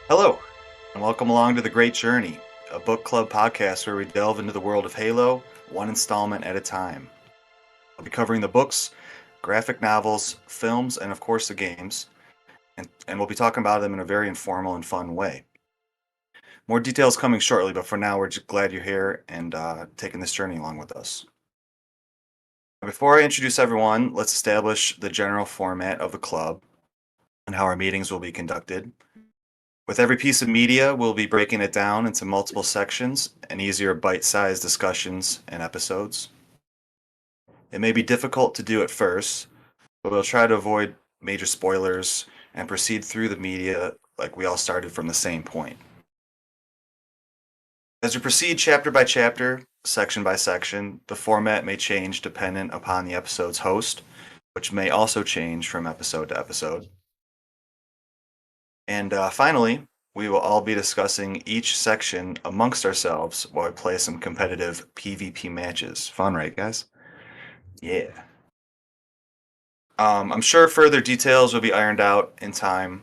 Hello, and welcome along to The Great Journey, a book club podcast where we delve into the world of Halo, one installment at a time. I'll be covering the books, graphic novels, films, and of course the games, and we'll be talking about them in a very informal and fun way. More details coming shortly, but for now, we're just glad you're here and taking this journey along with us. Before I introduce everyone, let's establish the general format of the club and how our meetings will be conducted. With every piece of media, we'll be breaking it down into multiple sections and easier bite-sized discussions and episodes. It may be difficult to do at first, but we'll try to avoid major spoilers and proceed through the media like we all started from the same point. As we proceed chapter by chapter, section by section, the format may change dependent upon the episode's host, which may also change from episode to episode. And finally, we will all be discussing each section amongst ourselves while we play some competitive PvP matches. Fun, right, guys? Yeah. I'm sure further details will be ironed out in time.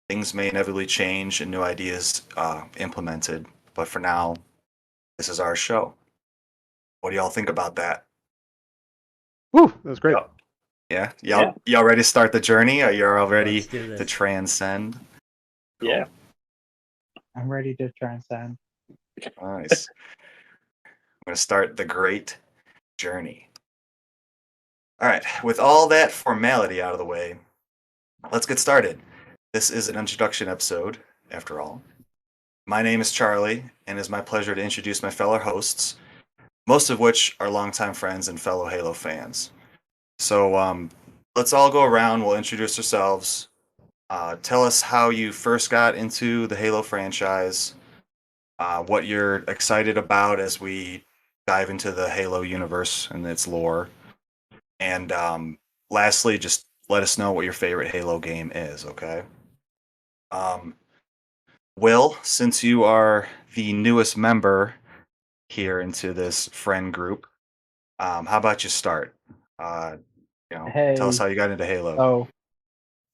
Things may inevitably change and new ideas implemented, but for now, this is our show. What do y'all think about that? Woo, that was great. Yeah? Y'all ready to start the journey? Are you all ready Let's do to this. transcend? Yeah. I'm ready to transcend. Nice. I'm going to start the great journey. All right, with all that formality out of the way, let's get started. This is an introduction episode, after all. My name is Charlie, and it is my pleasure to introduce my fellow hosts, most of which are longtime friends and fellow Halo fans. So let's all go around, we'll introduce ourselves, tell us how you first got into the Halo franchise, what you're excited about as we dive into the Halo universe and its lore, and lastly, just let us know what your favorite Halo game is, okay? Will, since you are the newest member here into this friend group, how about you start? Tell us Hey, how you got into Halo.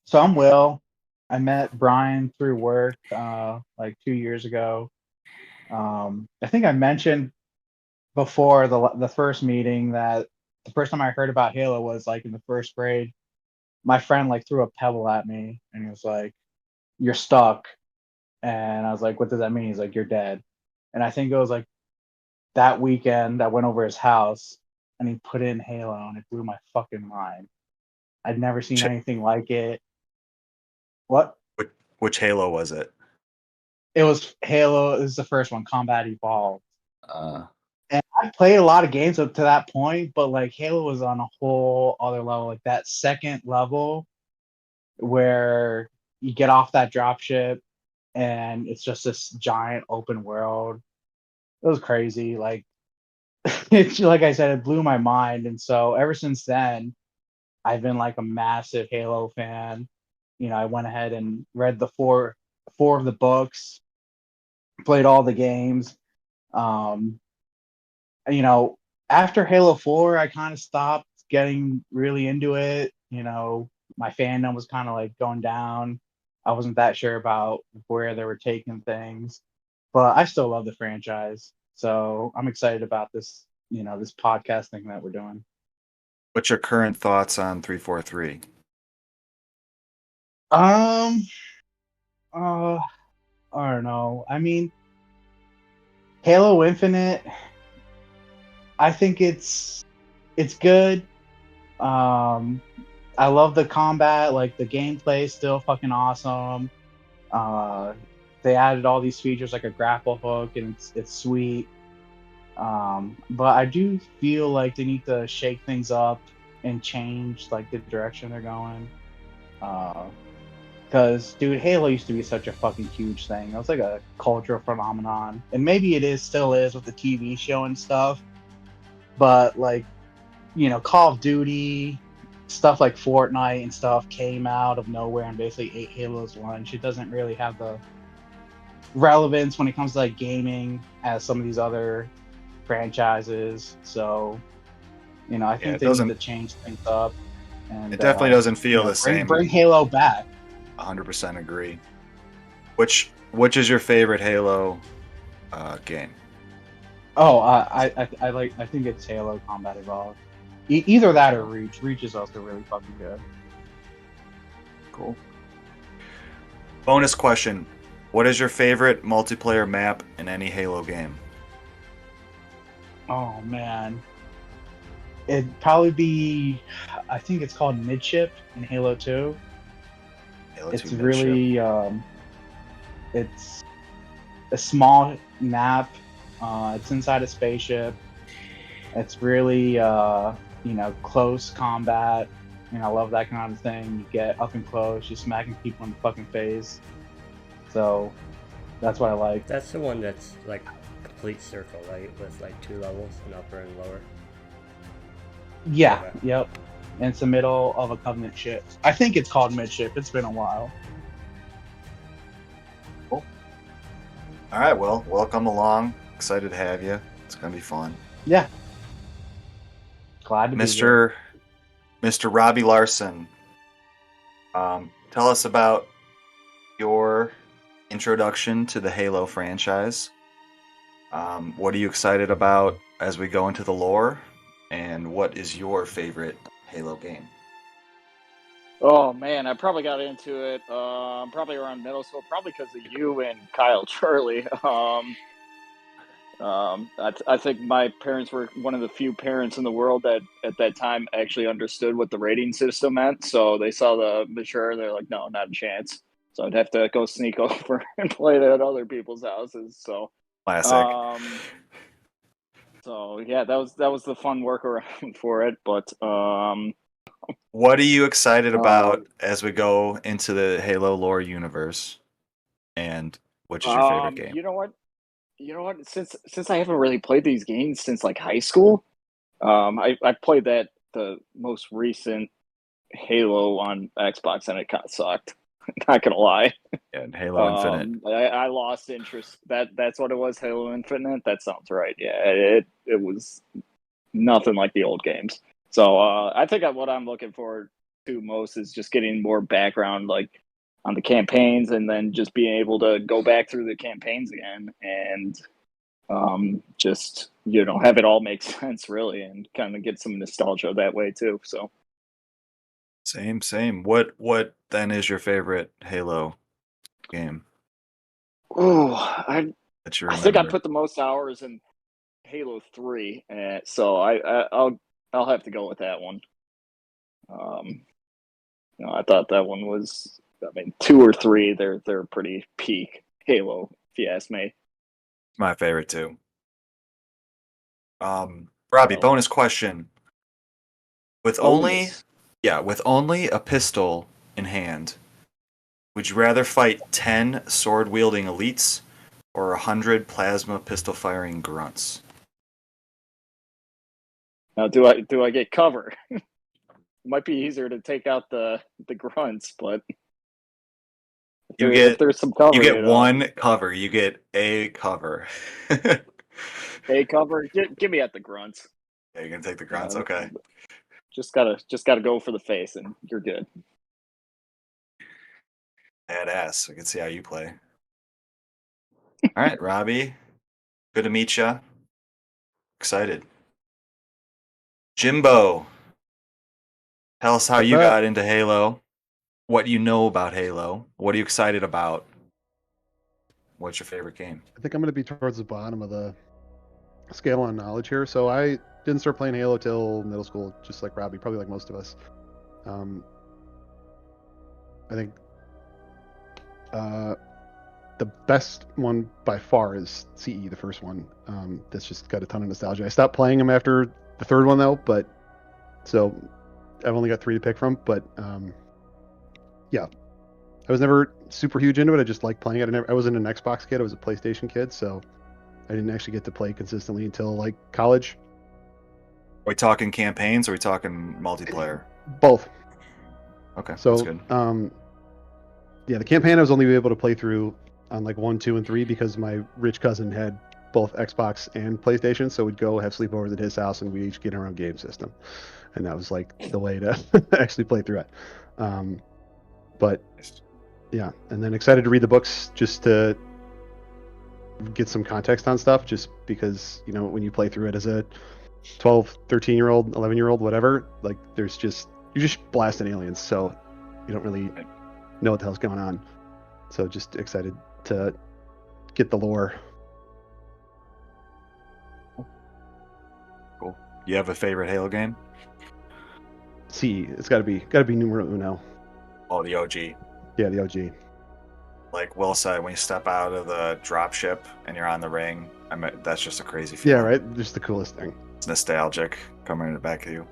so I'm Will. I met Brian through work like 2 years ago. I think I mentioned before the first meeting that the first time I heard about Halo was like in the first grade. My friend like threw a pebble at me and he was like, "You're stuck." And I was like, "What does that mean?" He's like, "You're dead." And I think it was like that weekend I went over his house and he put in Halo and it blew my fucking mind. I'd never seen Ch- anything like it. What? which Halo was it? It was Halo. It was the first one, Combat Evolved. Uh, And I played a lot of games up to that point, but like Halo was on a whole other level. Like that second level where you get off that dropship and it's just this giant open world. It was crazy. Like it's like I said, it blew my mind. And so ever since then, I've been like a massive Halo fan. I went ahead and read the four of the books, played all the games. Um, you know, After Halo 4, I kind of stopped getting really into it. My fandom was kind of like going down. I wasn't that sure about where they were taking things, but I still love the franchise. So I'm excited about this podcast thing that we're doing. what's your current thoughts on 343? Um, uh, I don't know. I mean, Halo Infinite, I think it's good. Um, I love the combat, like the gameplay is still fucking awesome. Uh, they added all these features like a grapple hook, and it's sweet. But I do feel like they need to shake things up and change like the direction they're going. Uh, Because, dude, Halo used to be such a fucking huge thing. It was like a cultural phenomenon. And maybe it is, still is with the TV show and stuff. But, like, Call of Duty, stuff like Fortnite and stuff came out of nowhere and basically ate Halo's lunch. It doesn't really have the relevance when it comes to like gaming as some of these other franchises. So, I Yeah, think it they need doesn't. to change things up It and, definitely doesn't feel the bring same. Halo back. 100% agree. Which is your favorite Halo game? Oh, I think it's Halo Combat Evolved. Either that or Oh, Reach. Reach is also really fucking good. cool. Bonus question: what is your favorite multiplayer map in any Halo game? Oh man, it'd probably be. I think it's called Midship in Halo 2. Halo 2 It's Midship. really it's a small map. It's inside a spaceship. It's really close combat. And I love that kind of thing. You get up and close, you're smacking people in the fucking face. So that's what I like. That's the one that's like complete circle, right? With like two levels, an upper and lower. Yeah, Okay. yep. And it's the middle of a Covenant ship. I think it's called Midship. It's been a while. Cool. All right, well, welcome along. Excited to have you. It's gonna be fun, Yeah, glad to be here. Mr. Robbie Larson. Tell us about your introduction to the Halo franchise. What are you excited about as we go into the lore? And what is your favorite Halo game? Oh man, I probably got into it probably around middle school, probably because of you and Kyle Charlie. I think my parents were one of the few parents in the world that at that time actually understood what the rating system meant. So they saw the mature, they're like, no, not a chance. So I'd have to go sneak over and play it at other people's houses. Classic. Um, so yeah, that was the fun workaround for it. But What are you excited um, about as we go into the Halo lore universe? And which is your favorite game? you know what? You know what? Since I haven't really played these games since like high school, I played that the most recent Halo on Xbox and it kind of sucked. Not gonna lie. And Halo Infinite. I lost interest. That's what it was. Halo Infinite. That sounds right. Yeah, it was nothing like the old games. So I think what I'm looking forward to most is just getting more background, like on the campaigns, and then just being able to go back through the campaigns again and just have it all make sense really, and kind of get some nostalgia that way too. So, Same, same. What then is your favorite Halo game oh, I that you I think I remember? put the most hours in Halo 3, so I'll have to go with that one. Um, I thought that one was. I mean, 2 or 3, they're pretty peak Halo, if you ask me. My favorite too. Robbie, So bonus question. With only bonus. yeah, with only a pistol in hand, would you rather fight 10 sword-wielding elites or 100 plasma pistol firing grunts? Now, do I get cover? It might be easier to take out the grunts, but You if get there's some you cover, get one cover. You get a cover. Yeah, a cover. Give me at the grunts. you're gonna take the grunts. Uh, Okay. just gotta go for the face, and you're good. Badass. I can see how you play. All right, Robbie. Good to meet you. Excited. Jimbo, tell us how What's you up? got into Halo what you know about Halo. What are you excited about? What's your favorite game? I think I'm going to be towards the bottom of the scale on knowledge here. So I didn't start playing Halo till middle school, just like Robbie, probably like most of us. I think the best one by far is CE, the first one. That's just got a ton of nostalgia. I stopped playing them after the third one though, but so I've only got 3 to pick from. But yeah, I was never super huge into it. I just liked playing it. I wasn't an Xbox kid. I was a PlayStation kid, so I didn't actually get to play consistently until like college. Are we talking campaigns or are we talking multiplayer? Both. Okay, So, that's good. Yeah, the campaign I was only able to play through on like 1, 2, and 3 because my rich cousin had both Xbox and PlayStation, so we'd go have sleepovers at his house and we each get our own game system, and that was like the way to actually play through it. But yeah, and then excited to read the books just to get some context on stuff, just because, you know, when you play through it as a 12, 13-year-old, 11-year-old, whatever, like you're just blasting aliens, so you don't really know what the hell's going on. So just excited to get the lore. Cool. You have a favorite Halo game? See, it's got to be numero uno. Oh, the OG. Yeah, the OG. Like Will said, when you step out of the dropship and you're on the ring, that's just a crazy feeling. Yeah, right. Just the coolest thing. It's nostalgic coming in the back of you.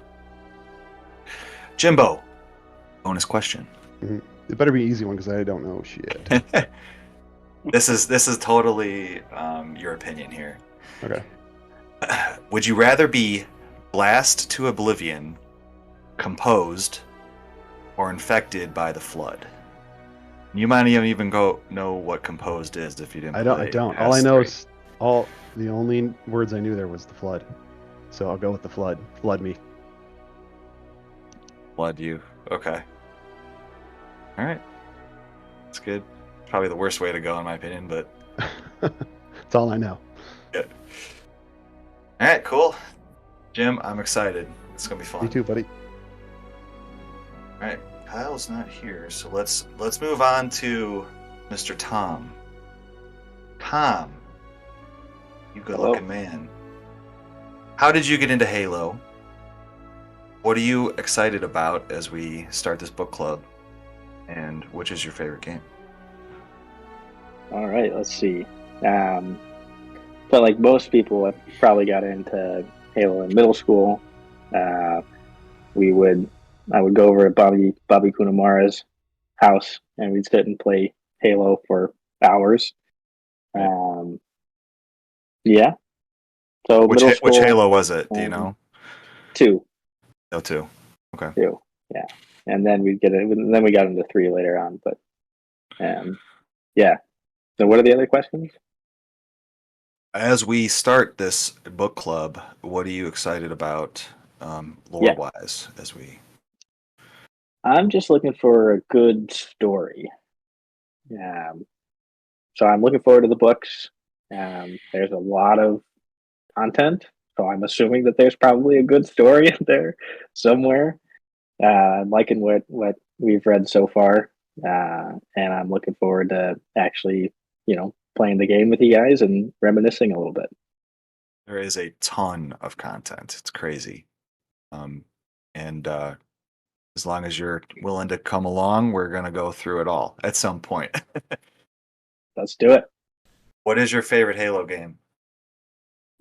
Jimbo, bonus question. Mm-hmm. It better be an easy one because I don't know shit. This is totally your opinion here. Okay. Would you rather be blasted to oblivion, composed, or infected by the flood? You might even know what composed is if you didn't. I don't. All I know is the only words I knew there was the flood. So I'll go with the flood. Flood me. Flood you. Okay. All right. That's good. Probably the worst way to go in my opinion, but that's all I know. Good. All right, cool. Jim, I'm excited. It's gonna be fun. Me too, buddy. All right, Kyle's not here, so let's move on to Mr. Tom. Tom, you good-looking man. How did you get into Halo? What are you excited about as we start this book club? And which is your favorite game? All right, let's see. So like most people, I probably got into Halo in middle school. I would go over at Bobby Kunamara's house and we'd sit and play Halo for hours. Yeah. So which Halo was it? Do you know? 2. Oh, 2. Okay. 2. Yeah. And then we got into 3 later on, but yeah. So what are the other questions? As we start this book club, what are you excited about lore-wise as we... I'm just looking for a good story. So I'm looking forward to the books. There's a lot of content, so I'm assuming that there's probably a good story in there somewhere. I'm liking what we've read so far, and I'm looking forward to actually, playing the game with you guys and reminiscing a little bit. There is a ton of content. It's crazy. And as long as you're willing to come along, we're going to go through it all at some point. Let's do it. What is your favorite Halo game?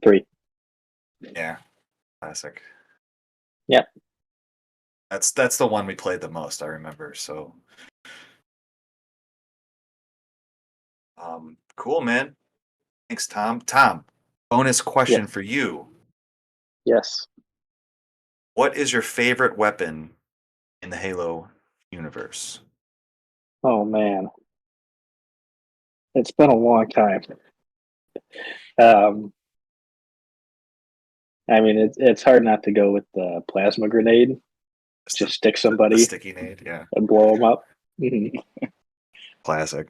3. Yeah, classic. Yep. That's the one we played the most, I remember. So, cool, man. Thanks, Tom. Tom, bonus question for you. Yes. What is your favorite weapon in the Halo universe? Oh man, it's been a long time. I mean, it's hard not to go with the plasma grenade. Just stick somebody, the sticky nade, yeah, and blow them up. Classic.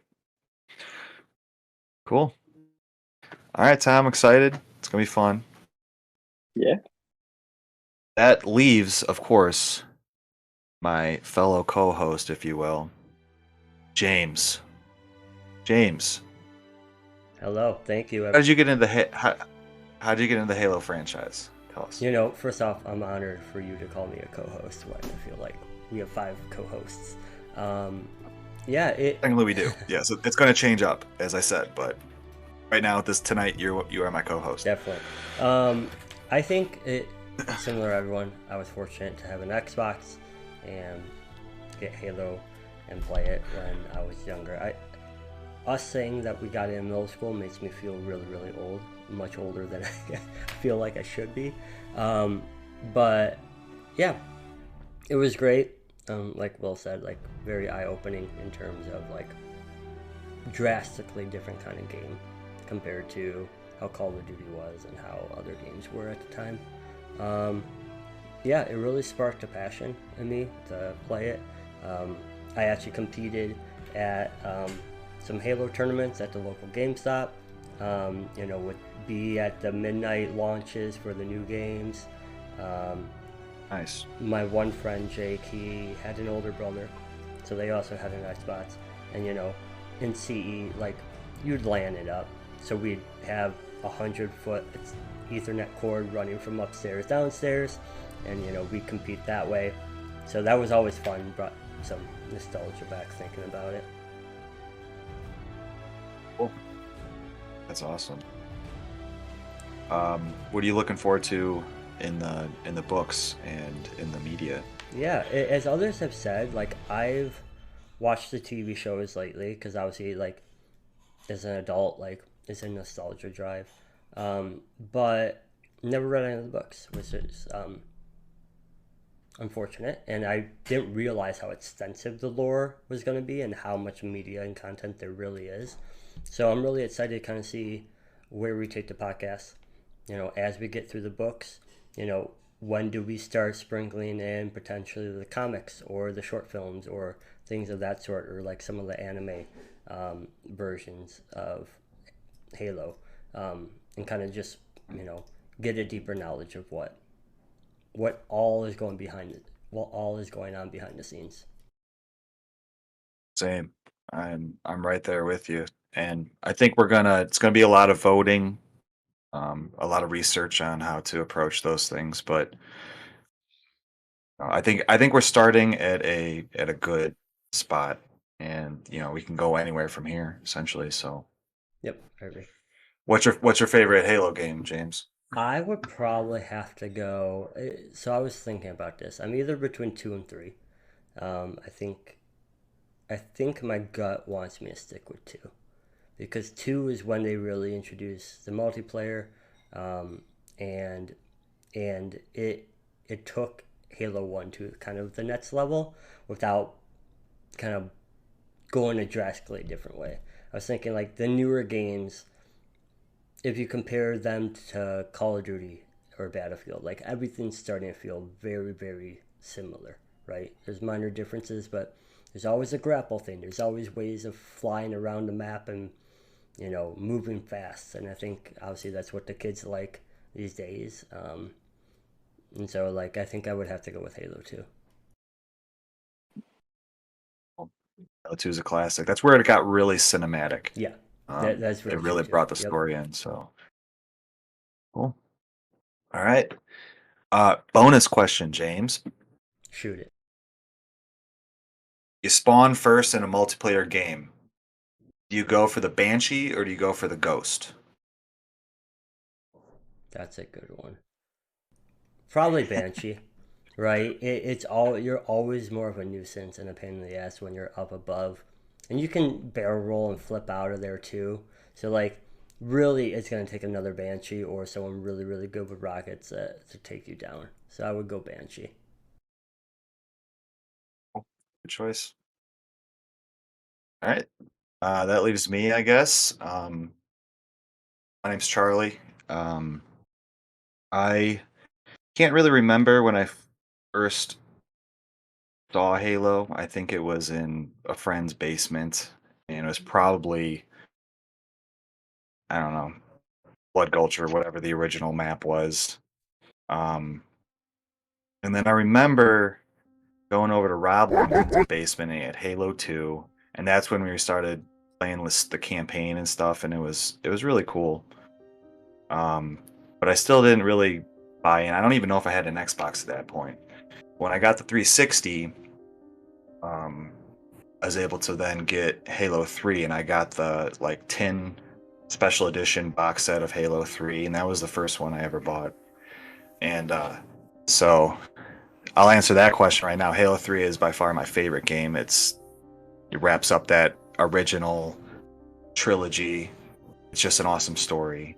Cool. All right, Tom, excited. It's gonna be fun. Yeah. That leaves, of course, my fellow co-host, if you will, James. James, Hello, thank you. how did you get into how did you get into the Halo franchise? Tell us. You know, first off, I'm honored for you to call me a co-host when I feel like we have 5 co-hosts. Yeah, Technically, we do. Yes, it's going to change up, as I said, but right now, tonight, you are my co-host. definitely. I think similar to everyone, I was fortunate to have an Xbox and get Halo and play it when I was younger. Us saying that we got it in middle school makes me feel really, really old, much older than I feel like I should be. But yeah, it was great. Like Will said, like very eye-opening in terms of like drastically different kind of game compared to how Call of Duty was and how other games were at the time. Yeah, it really sparked a passion in me to play it. I actually competed at some Halo tournaments at the local GameStop. Would be at the midnight launches for the new games. Nice. My one friend Jake, he had an older brother, so they also had an Xbox. And in CE, like you'd LAN it up, so we'd have 100-foot Ethernet cord running from upstairs downstairs, and we'd compete that way. So that was always fun. Brought some nostalgia back thinking about it. Cool. That's awesome. What are you looking forward to in the books and in the media? Yeah, as others have said, like I've watched the TV shows lately because obviously, like as an adult, like it's a nostalgia drive, but never read any of the books, which is unfortunate. And I didn't realize how extensive the lore was going to be and how much media and content there really is. So I'm really excited to kind of see where we take the podcast. As we get through the books, when do we start sprinkling in potentially the comics or the short films or things of that sort, or like some of the anime versions of Halo, and kind of just get a deeper knowledge of what all is going behind it, what all is going on behind the scenes. Same. I'm right there with you, and I think it's gonna be a lot of voting, a lot of research on how to approach those things, but I think we're starting at a good spot, and we can go anywhere from here essentially. So, Yep, I agree. what's your favorite Halo game, James? I would probably have to go. So I was thinking about this. I'm either between 2 and 3. I think my gut wants me to stick with 2, because 2 is when they really introduced the multiplayer, and it took Halo 1 to kind of the next level without kind of going a drastically different way. I was thinking like the newer games, if you compare them to Call of Duty or Battlefield, like everything's starting to feel very, very similar, right? There's minor differences, but there's always a grapple thing. There's always ways of flying around the map and moving fast. And I think obviously that's what the kids like these days. And so like I think I would have to go with Halo 2. Halo 2 is a classic. That's where it got really cinematic. Yeah, that's It really really true, too. brought the Yep. story in. So cool. All right. Bonus question, James. Shoot it. You spawn first in a multiplayer game. Do you go for the Banshee or do you go for the Ghost? That's a good one. Probably Banshee, right? You're always more of a nuisance and a pain in the ass when you're up above, and you can barrel roll and flip out of there too. So like, really, it's gonna take another Banshee or someone really really good with rockets to take you down. So I would go Banshee. Good choice. All right. That leaves me, I guess. My name's Charlie. I can't really remember when I first saw Halo. I think it was in a friend's basement, and it was probably, I don't know, Blood Gulch or whatever the original map was. Um, and then I remember going over to Rob one night to the basement and he had Halo 2, and that's when we started playing with the campaign and stuff, and it was really cool. But I still didn't really buy in. I don't even know if I had an Xbox at that point. When I got the 360, I was able to then get Halo 3, and I got the like 10 special edition box set of Halo 3, and that was the first one I ever bought. And so I'll answer that question right now. Halo 3 is by far my favorite game. It wraps up that original trilogy. It's just an awesome story.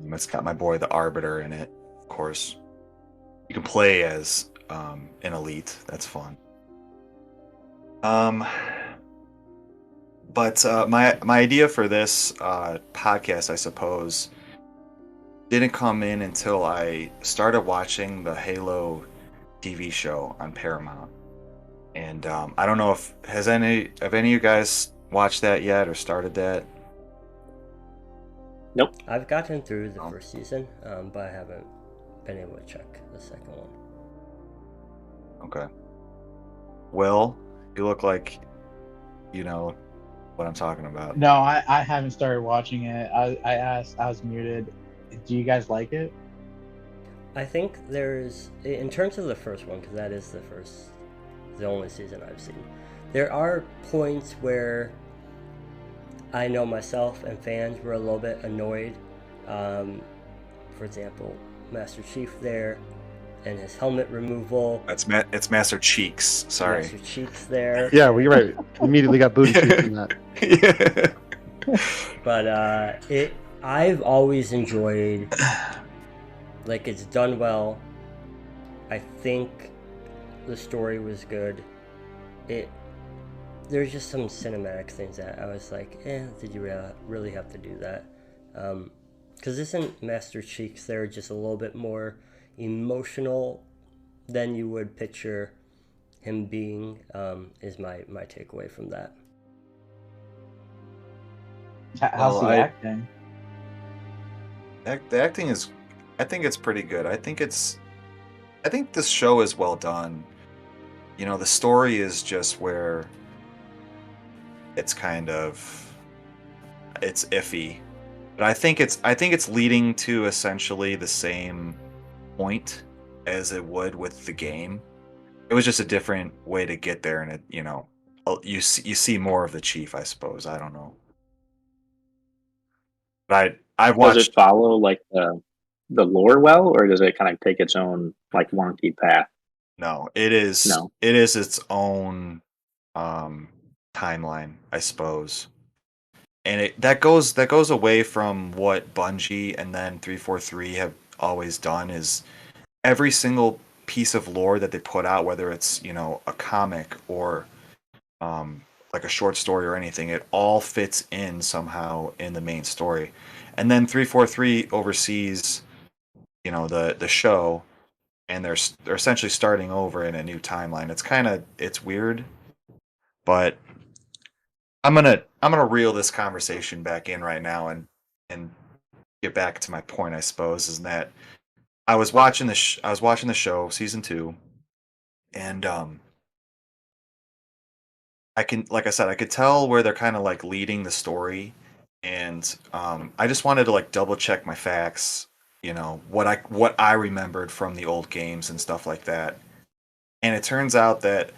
It's got my boy the Arbiter in it, of course. You can play as an elite. That's fun. But my idea for this podcast, I suppose, didn't come in until I started watching the Halo TV show on Paramount. And I don't know if have any of you guys watched that yet or started that? Nope. I've gotten through the first season, but I haven't been able to check the second one. Okay. Well, you look like you know what I'm talking about. No, I haven't started watching it. I asked, I was muted. Do you guys like it? I think there's, in terms of the first one, because that is the only season I've seen, there are points where I know myself and fans were a little bit annoyed. For example, Master Chief there and his helmet removal. It's Master Cheeks. Sorry. Master Chief's there. Yeah, well, you're right. Immediately got booty cheeks from that. Yeah. But I've always enjoyed, like, it's done well. I think the story was good. There's just some cinematic things that I was like, did you really have to do that? Because isn't Master Cheeks there just a little bit more emotional than you would picture him being, is my takeaway from that. How's the acting? The acting is, I think it's pretty good. I think this show is well done. You know, the story is just where it's kind of, it's iffy, but I think it's leading to essentially the same point as it would with the game. It was just a different way to get there, and you see more of the Chief, I suppose. I don't know, but I've watched. Does it follow like the lore well, or does it kind of take its own like wonky path? No, it is. No. It is its own timeline, I suppose, and that goes away from what Bungie and then 343 have always done. Is every single piece of lore that they put out, whether it's a comic or like a short story or anything, it all fits in somehow in the main story. And then 343 oversees the show, and they're essentially starting over in a new timeline. It's weird, but I'm gonna reel this conversation back in right now and get back to my point, I suppose, is that I was watching the show season 2, and like I said, I could tell where they're kind of like leading the story, and I just wanted to like double check my facts, what I remembered from the old games and stuff like that. And it turns out that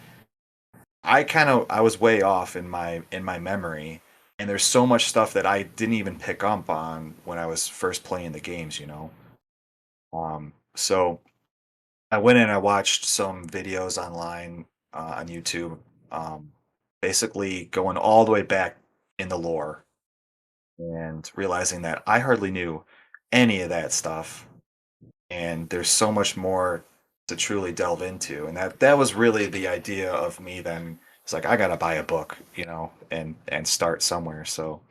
I was way off in my memory, and there's so much stuff that I didn't even pick up on when I was first playing the games, So I went in and I watched some videos online on YouTube, basically going all the way back in the lore and realizing that I hardly knew any of that stuff, and there's so much more to truly delve into. And that was really the idea of me then. It's like, I gotta buy a book, and start somewhere. So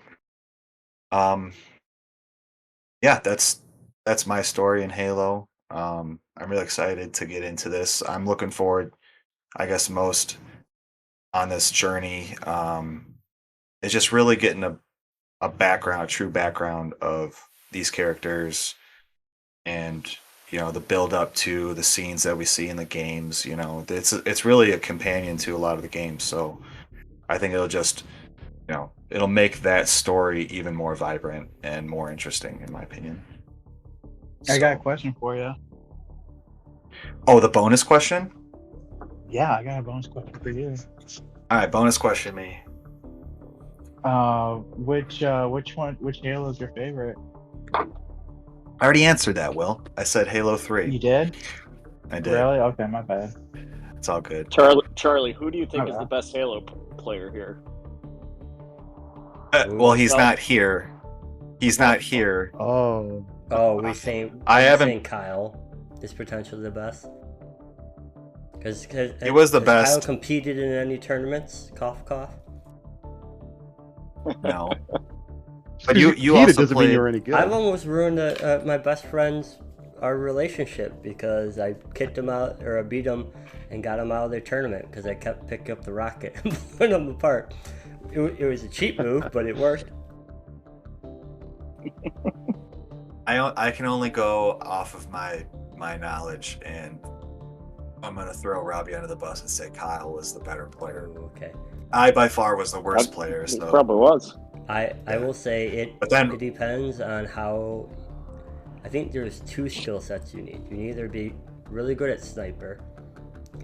yeah, that's my story in Halo. I'm really excited to get into this. I'm looking forward, I guess, most on this journey. It's just really getting a true background of these characters, and the build up to the scenes that we see in the games. It's really a companion to a lot of the games. So I think it'll just it'll make that story even more vibrant and more interesting, in my opinion. I got a question for you. Oh, the bonus question? Yeah, I got a bonus question for you. All right, bonus question me. Which Halo is your favorite? I already answered that, Will. I said Halo 3. You did? I did. Really? Okay, my bad. It's all good. Charlie, who do you think is Okay. the best Halo player here? Well, he's No. not here. He's not here. Oh, We saying Kyle is potentially the best. Because He was the best. Kyle competed in any tournaments? Cough, cough. No. But you you also doesn't played. mean you're any good. I've almost ruined my best friend's our relationship because I kicked him out, or I beat him and got him out of their tournament because I kept picking up the rocket and pulling them apart. It was a cheap move, but it worked. I can only go off of my knowledge, and I'm gonna throw Robbie under the bus and say Kyle was the better player. Ooh, okay. I by far was the worst player. It So probably was. I will say it. But then- it depends on how. I think there's two skill sets you need. You need either be really good at sniper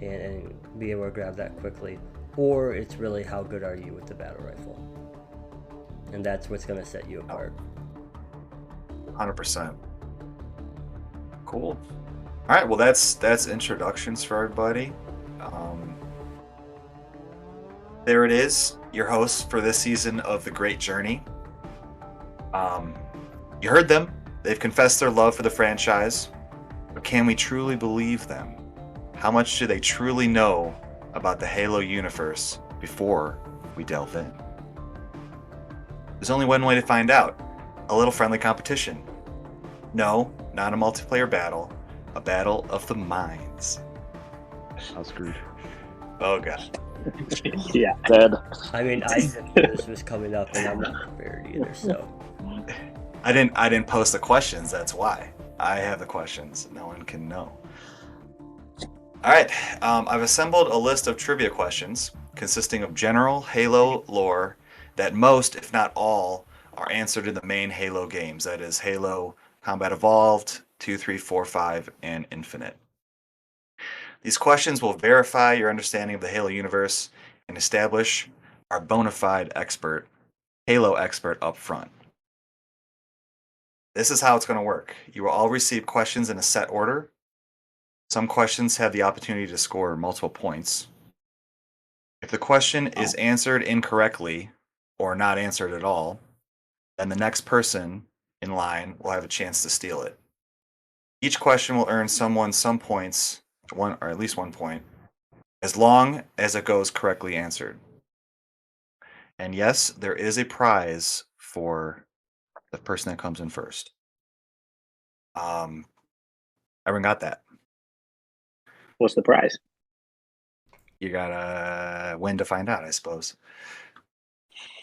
and be able to grab that quickly, or it's really how good are you with the battle rifle, and that's what's going to set you apart. 100%. Cool. All right. Well, that's introductions for everybody. There it is. Your hosts for this season of The Great Journey. You heard them. They've confessed their love for the franchise. But can we truly believe them? How much do they truly know about the Halo universe before we delve in? There's only one way to find out. A little friendly competition. No, not a multiplayer battle. A battle of the minds. I'm screwed. Oh god. Yeah. Dead. I mean, I didn't know this was coming up, and I'm not prepared either. So I didn't post the questions, that's why. I have the questions. No one can know. Alright, I've assembled a list of trivia questions consisting of general Halo lore that most, if not all, are answered in the main Halo games. That is Halo Combat Evolved, 2, 3, 4, 5, and Infinite. These questions will verify your understanding of the Halo universe and establish our bona fide Halo expert up front. This is how it's going to work. You will all receive questions in a set order. Some questions have the opportunity to score multiple points. If the question is answered incorrectly or not answered at all, then the next person in line will have a chance to steal it. Each question will earn someone some points, or at least 1 point, as long as it goes correctly answered. And yes, there is a prize for the person that comes in first. Everyone got that? What's the prize? You gotta win to find out, I suppose.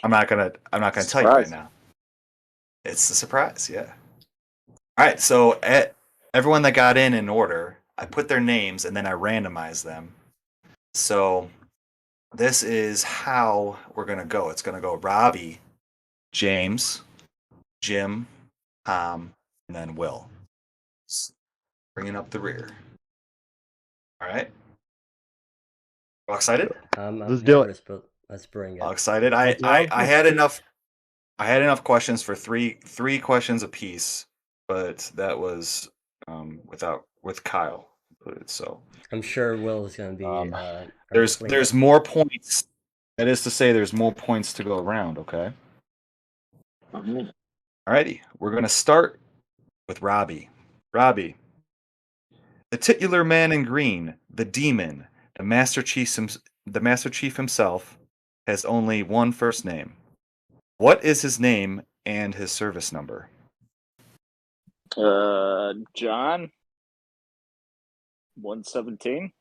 I'm not gonna tell you right now. It's a surprise, yeah. All right, so everyone that got in order, I put their names and then I randomized them. So this is how we're gonna go. It's gonna go Robbie, James, Jim, Tom, and then Will. Bringing up the rear. All right. All excited? Let's do it. But let's bring it. All excited. I had enough. I had enough questions for three questions apiece, but that was with Kyle included. So I'm sure Will is going to be. there's more points. That is to say, there's more points to go around. Okay. Alrighty, we're gonna start with Robbie. Robbie, the titular man in green, the demon, the Master Chief himself, has only one first name. What is his name and his service number? John. 117.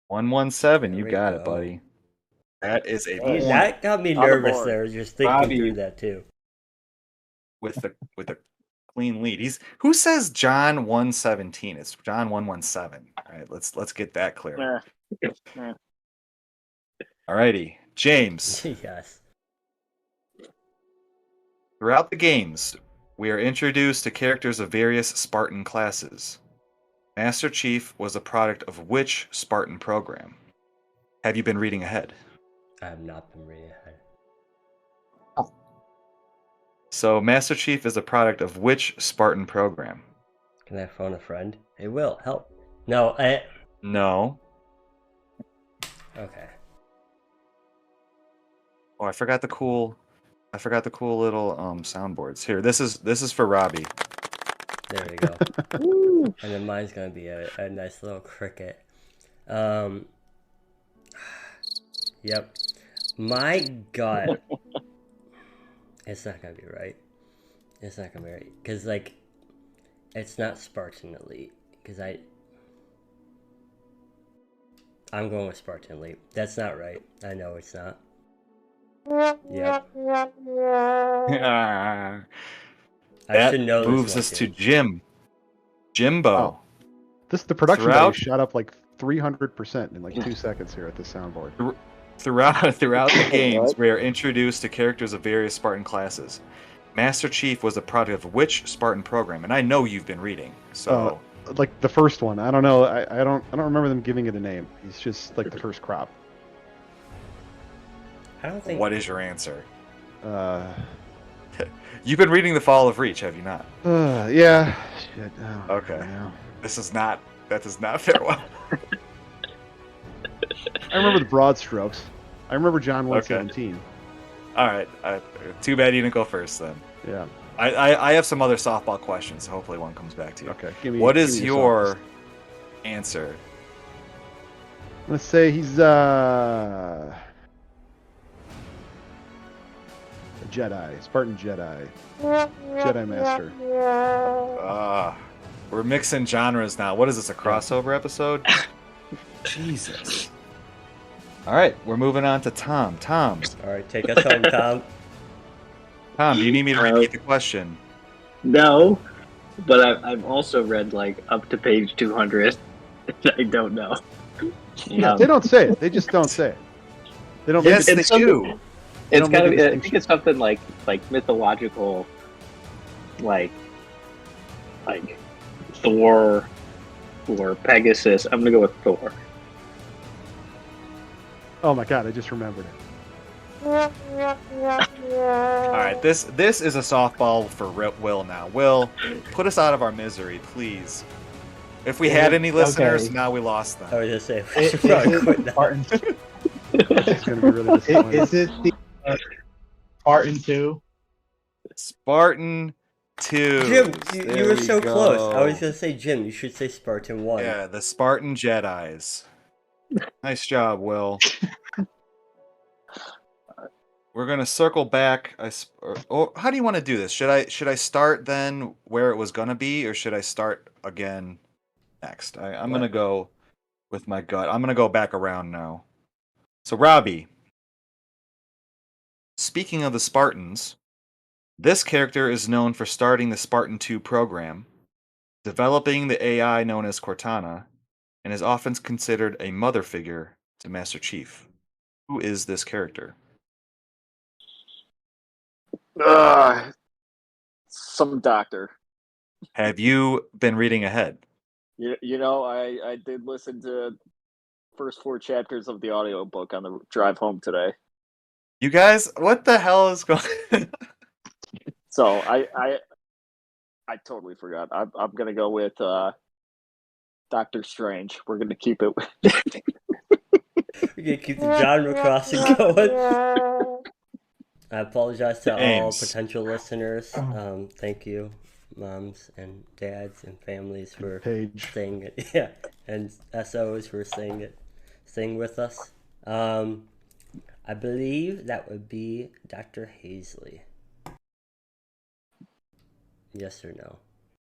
117. You There we got it, go. buddy. That is a Hey, point That got me On the nervous board. there, just thinking Robbie. through that too. with the Clean lead. Who says John 117? It's John 117. All right, let's get that clear. Yeah. All righty, James. Yes. Throughout the games, we are introduced to characters of various Spartan classes. Master Chief was a product of which Spartan program? Have you been reading ahead? I have not been reading ahead. So, Master Chief is a product of which Spartan program? Can I phone a friend? Hey, Will, help. No, No. Okay. Oh, I forgot the cool little soundboards. Here, this is for Robbie. There we go. And then mine's gonna be a nice little cricket. Yep. My gut. It's not gonna be right. It's not gonna be right. Cause like, it's not Spartan Elite. Cause I'm going with Spartan Elite. That's not right. I know it's not. Yep. I should know moves this us to Jimbo. Oh. The production Throughout- value shot up like 300% in like 2 seconds here at this soundboard. Throughout the games, we are introduced to characters of various Spartan classes. Master Chief was a product of which Spartan program? And I know you've been reading, so Like the first one. I don't know. I don't remember them giving it a name. He's just like the first crop. I don't think. what is your answer? You've been reading The Fall of Reach, have you not? Yeah. Shit. Oh, Okay. no. That does not fare well. I remember the broad strokes. I remember John 117. All right. Too bad you didn't go first then. Yeah. I have some other softball questions, so hopefully one comes back to you. Okay. What give is me your softball. answer? Let's say he's a Jedi, Spartan Jedi, Jedi Master. We're mixing genres now. What is this, a crossover episode? Jesus. All right, we're moving on to Tom. Tom, All right, take us home, Tom. do you need me to repeat the question? No, but I've also read like up to page 200. I don't know. Yeah, they don't say it. They just don't say it. They don't. Yes, make they it, do. It's don't gotta make be. a I think it's something like mythological, like Thor or Pegasus. I'm gonna go with Thor. Oh my god! I just remembered it. All right, this is a softball for Will now. Will, put us out of our misery, please. If we had any listeners, Okay. now we lost them. I was just saying, we Is should probably it quit now. Spartan? It's gonna be really disappointing. Is it the Spartan 2? Spartan 2. Jim, you There were we so go. close. I was gonna say Jim. You should say Spartan 1. Yeah, the Spartan Jedis. Nice job, Will. We're gonna circle back. How do you want to do this? Should I start then where it was gonna be, or should I start again next? I'm gonna go with my gut. I'm gonna go back around now. So Robbie, speaking of the Spartans, this character is known for starting the Spartan 2 program, developing the AI known as Cortana, and is often considered a mother figure to Master Chief. Who is this character? Some doctor. Have you been reading ahead? You know, I did listen to first 4 chapters of the audiobook on the drive home today. You guys, what the hell is going? So I totally forgot. I'm gonna go with Doctor Strange. We're gonna keep it. We're gonna keep the genre crossing going. I apologize to all James. potential listeners. Thank you, moms and dads and families for Page. saying it. Yeah, and SOs for saying with us. I believe that would be Dr. Hazley. Yes or no?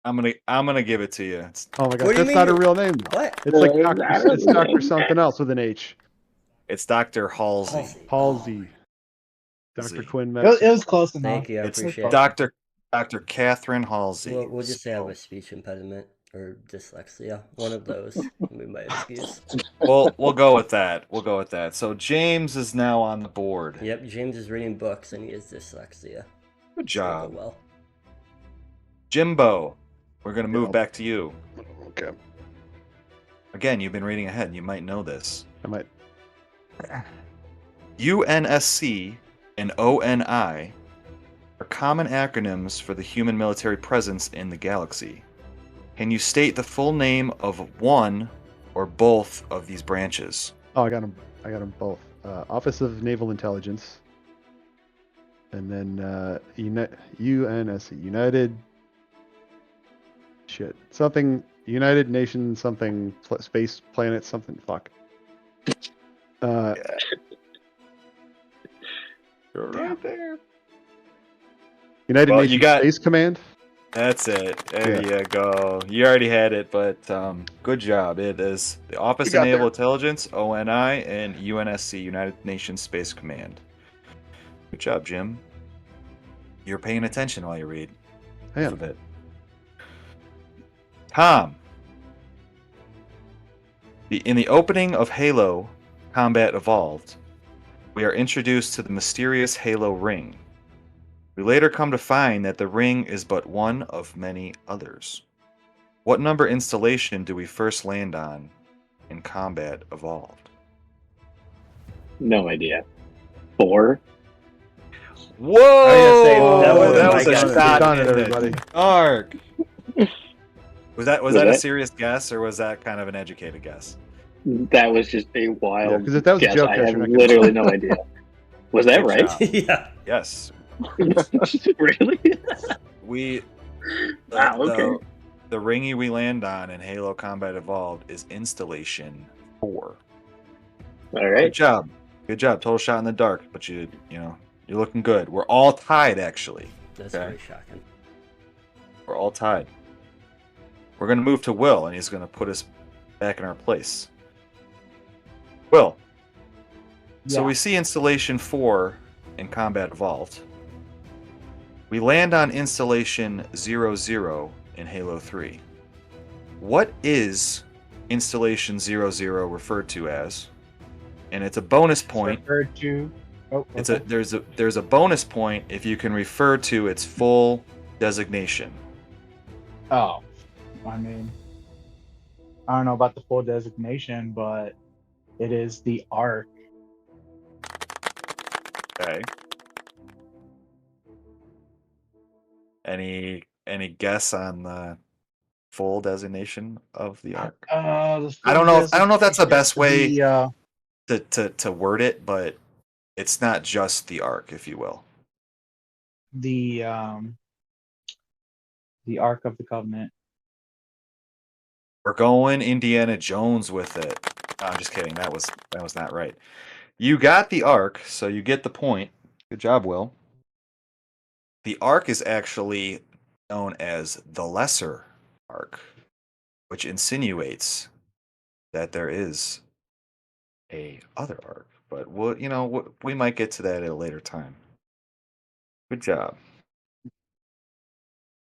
I'm gonna give it to you. Oh my What do god, you that's mean not a you- real name. Though. What? It's like I Doctor. don't It's know. Doctor something else with an H. It's Dr. Halsey. Halsey. Palsy. Dr. Halsey. Quinn It Medicine. was close enough. Thank you. I It's appreciate it. Dr. Dr. Catherine Halsey. We'll just say I have a speech impediment or dyslexia. One of those will be my excuse. We'll go with that. We'll go with that. So James is now on the board. Yep, James is reading books and he has dyslexia. Good It's gonna job. go well. Jimbo, we're going to move Yeah. back to you. Okay. Again, you've been reading ahead. You might know this. I might. UNSC and ONI are common acronyms for the human military presence in the galaxy. Can you state the full name of one or both of these branches? Oh, I got them. I got them both. Office of Naval Intelligence, and then UNSC, United. Shit, something United Nations, something space planet, something. Fuck. You're right there. United Well, Nations you got- Space Command. That's it. There Yeah. you go. You already had it, but good job. It is the Office You of got Naval there. Intelligence, ONI, and UNSC, United Nations Space Command. Good job, Jim. You're paying attention while you read. I am. Alphabet. Tom. In the opening of Halo Combat Evolved, we are introduced to the mysterious Halo ring. We later come to find that the ring is but one of many others. What number installation do we first land on in Combat Evolved? No idea. 4. Whoa! that was that my was a guess. shot Done it, in the everybody. dark. Was that Was a that- serious guess, or was that kind of an educated guess? That was just a wild. Yeah, 'cause if that was a guess. joke, I Cash, have you're not gonna- literally no idea. Was that Good right? job. Yeah. Yes. Really? We Wow, okay. the ringy we land on in Halo Combat Evolved is Installation 4. All Good right. job. Good job. Total shot in the dark, but you're looking good. We're all tied, actually. That's Okay. very shocking. We're all tied. We're going to move to Will, and he's going to put us back in our place. Will. So Yeah. we see Installation 4 in Combat Evolved. We land on Installation 00 in Halo 3. What is Installation 00 referred to as? And it's a bonus point. Referred to. Oh, It's okay. there's a bonus point if you can refer to its full designation. Oh, I mean, I don't know about the full designation, but it is the Ark. Okay. Any guess on the full designation of the Ark? The I don't know if that's the full best way designation to word it, but it's not just the Ark, if you will. the Ark of the Covenant. We're going Indiana Jones with it. No, I'm just kidding. That was not right. You got the Ark, so you get the point. Good job, Will. The Ark is actually known as the Lesser Ark, which insinuates that there is a other Ark. But we might get to that at a later time. Good job.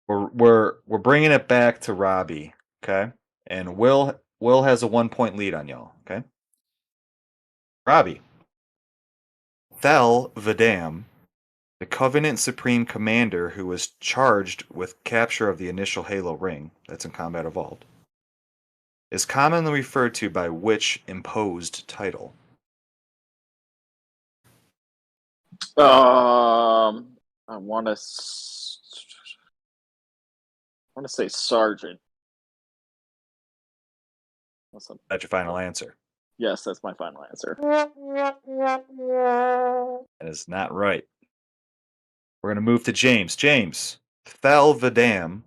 We're bringing it back to Robbie, okay? And Will has a 1-point lead on y'all, okay? Robbie. Thel Vadam, the Covenant Supreme Commander who was charged with capture of the initial Halo ring, that's in Combat Evolved, is commonly referred to by which imposed title? I want to say sergeant. That's your final answer. Yes, that's my final answer. That is not right. We're going to move to James. James, Thel Vadam,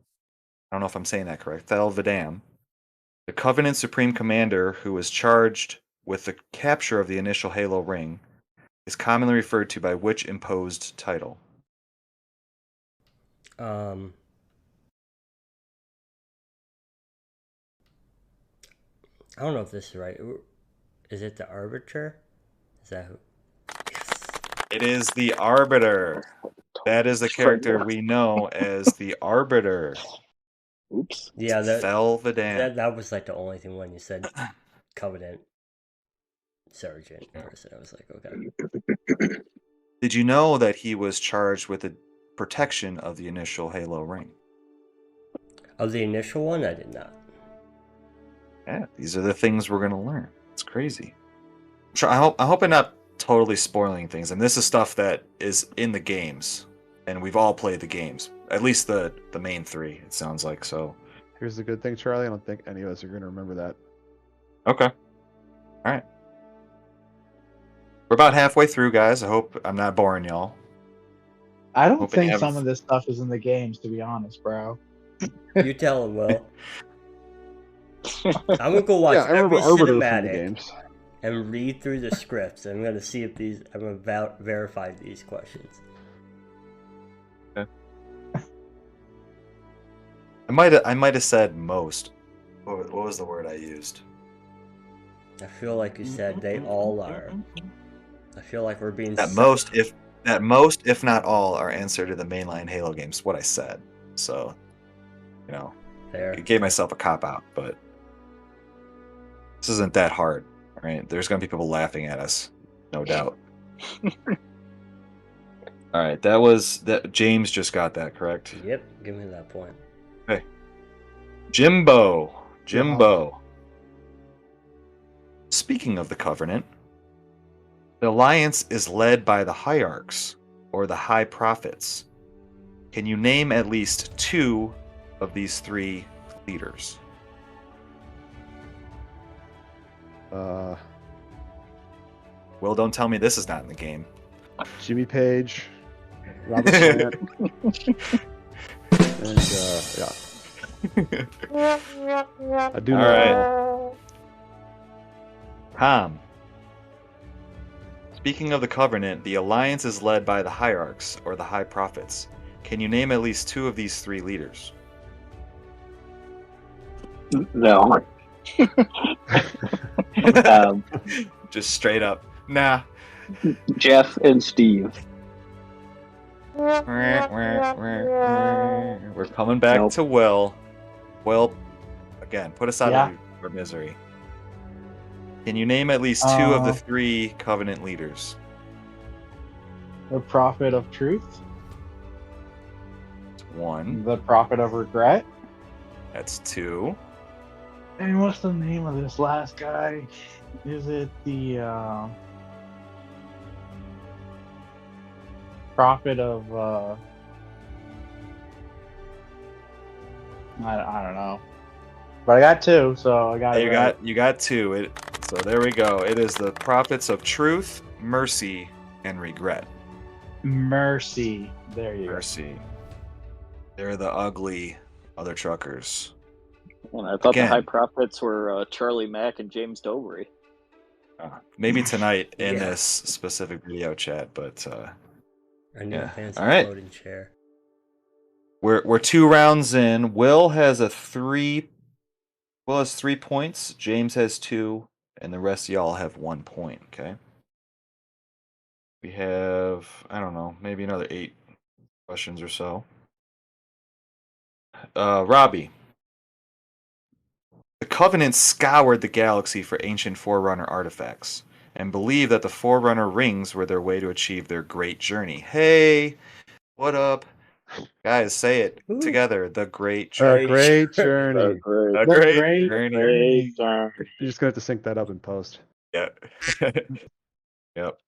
I don't know if I'm saying that correct, Thel Vadam, the Covenant Supreme Commander who was charged with the capture of the initial Halo ring, is commonly referred to by which imposed title? I don't know if this is right. Is it the Arbiter? Is that who? Yes. It is the Arbiter. That is the character we know as the Arbiter, Oops. Yeah, Fel Vidan. that was like the only thing when you said Covenant Sergeant person. I was like, okay. Did you know that he was charged with the protection of the initial Halo ring? Of the initial one, I did not. Yeah, these are the things we're gonna learn. It's crazy. I hope I'm not totally spoiling things. And this is stuff that is in the games, and we've all played the games. At least the main three. It sounds like so. Here's the good thing, Charlie. I don't think any of us are going to remember that. Okay. All right. We're about halfway through, guys. I hope I'm not boring y'all. I don't Hoping you think have- some of this stuff is in the games, to be honest, bro. You tell him, Will. I'm gonna go watch Yeah, I remember every Arbiter from the cinematic games. and read through the scripts. I'm gonna see if these. I'm gonna verify these questions. I might have said most. What was the word I used? I feel like you said they all are. I feel like we're being That most, if not all, are answer to the mainline Halo games. What I said. So, there. I gave myself a cop out, but this isn't that hard, right? There's gonna be people laughing at us, no doubt. All right, that. James just got that correct. Yep, give me that point. Okay, Jimbo. Speaking of the Covenant, the Alliance is led by the Hierarchs, or the High Prophets. Can you name at least two of these three leaders? Will, don't tell me this is not in the game. Jimmy Page, Robert Plant, and yeah. I do know. All right. Tom. Speaking of the Covenant, the Alliance is led by the Hierarchs, or the High Prophets. Can you name at least two of these three leaders? No. Just straight up. Nah. Jeff and Steve. We're coming back Nope. to Will. Will, again, put us out Yeah. of your misery. Can you name at least two of the three Covenant leaders? The Prophet of Truth, That's one. the Prophet of Regret, That's two. and what's the name of this last guy? Is it the Prophet of I don't know, but I got two, so I got it right. You got two. So there we go. It is the Prophets of Truth, Mercy, and Regret. Mercy. There you Mercy. They're the ugly other truckers. And I thought Again. the High Prophets were Charlie Mack and James Dobry. Maybe tonight in Yeah. this specific video chat, but I need Yeah. a fancy All right. floating chair. we're 2 rounds in. Will has 3 points. James has 2, and the rest of y'all have 1 point. Okay. We have, I don't know, maybe another 8 questions or so. Robbie. The Covenant scoured the galaxy for ancient Forerunner artifacts and believed that the Forerunner rings were their way to achieve their great journey. Hey, what up? Guys, say it Ooh. together. The great A journey. great journey. The The great great journey. You're just gonna have to sync that up in post. Yeah. Yep.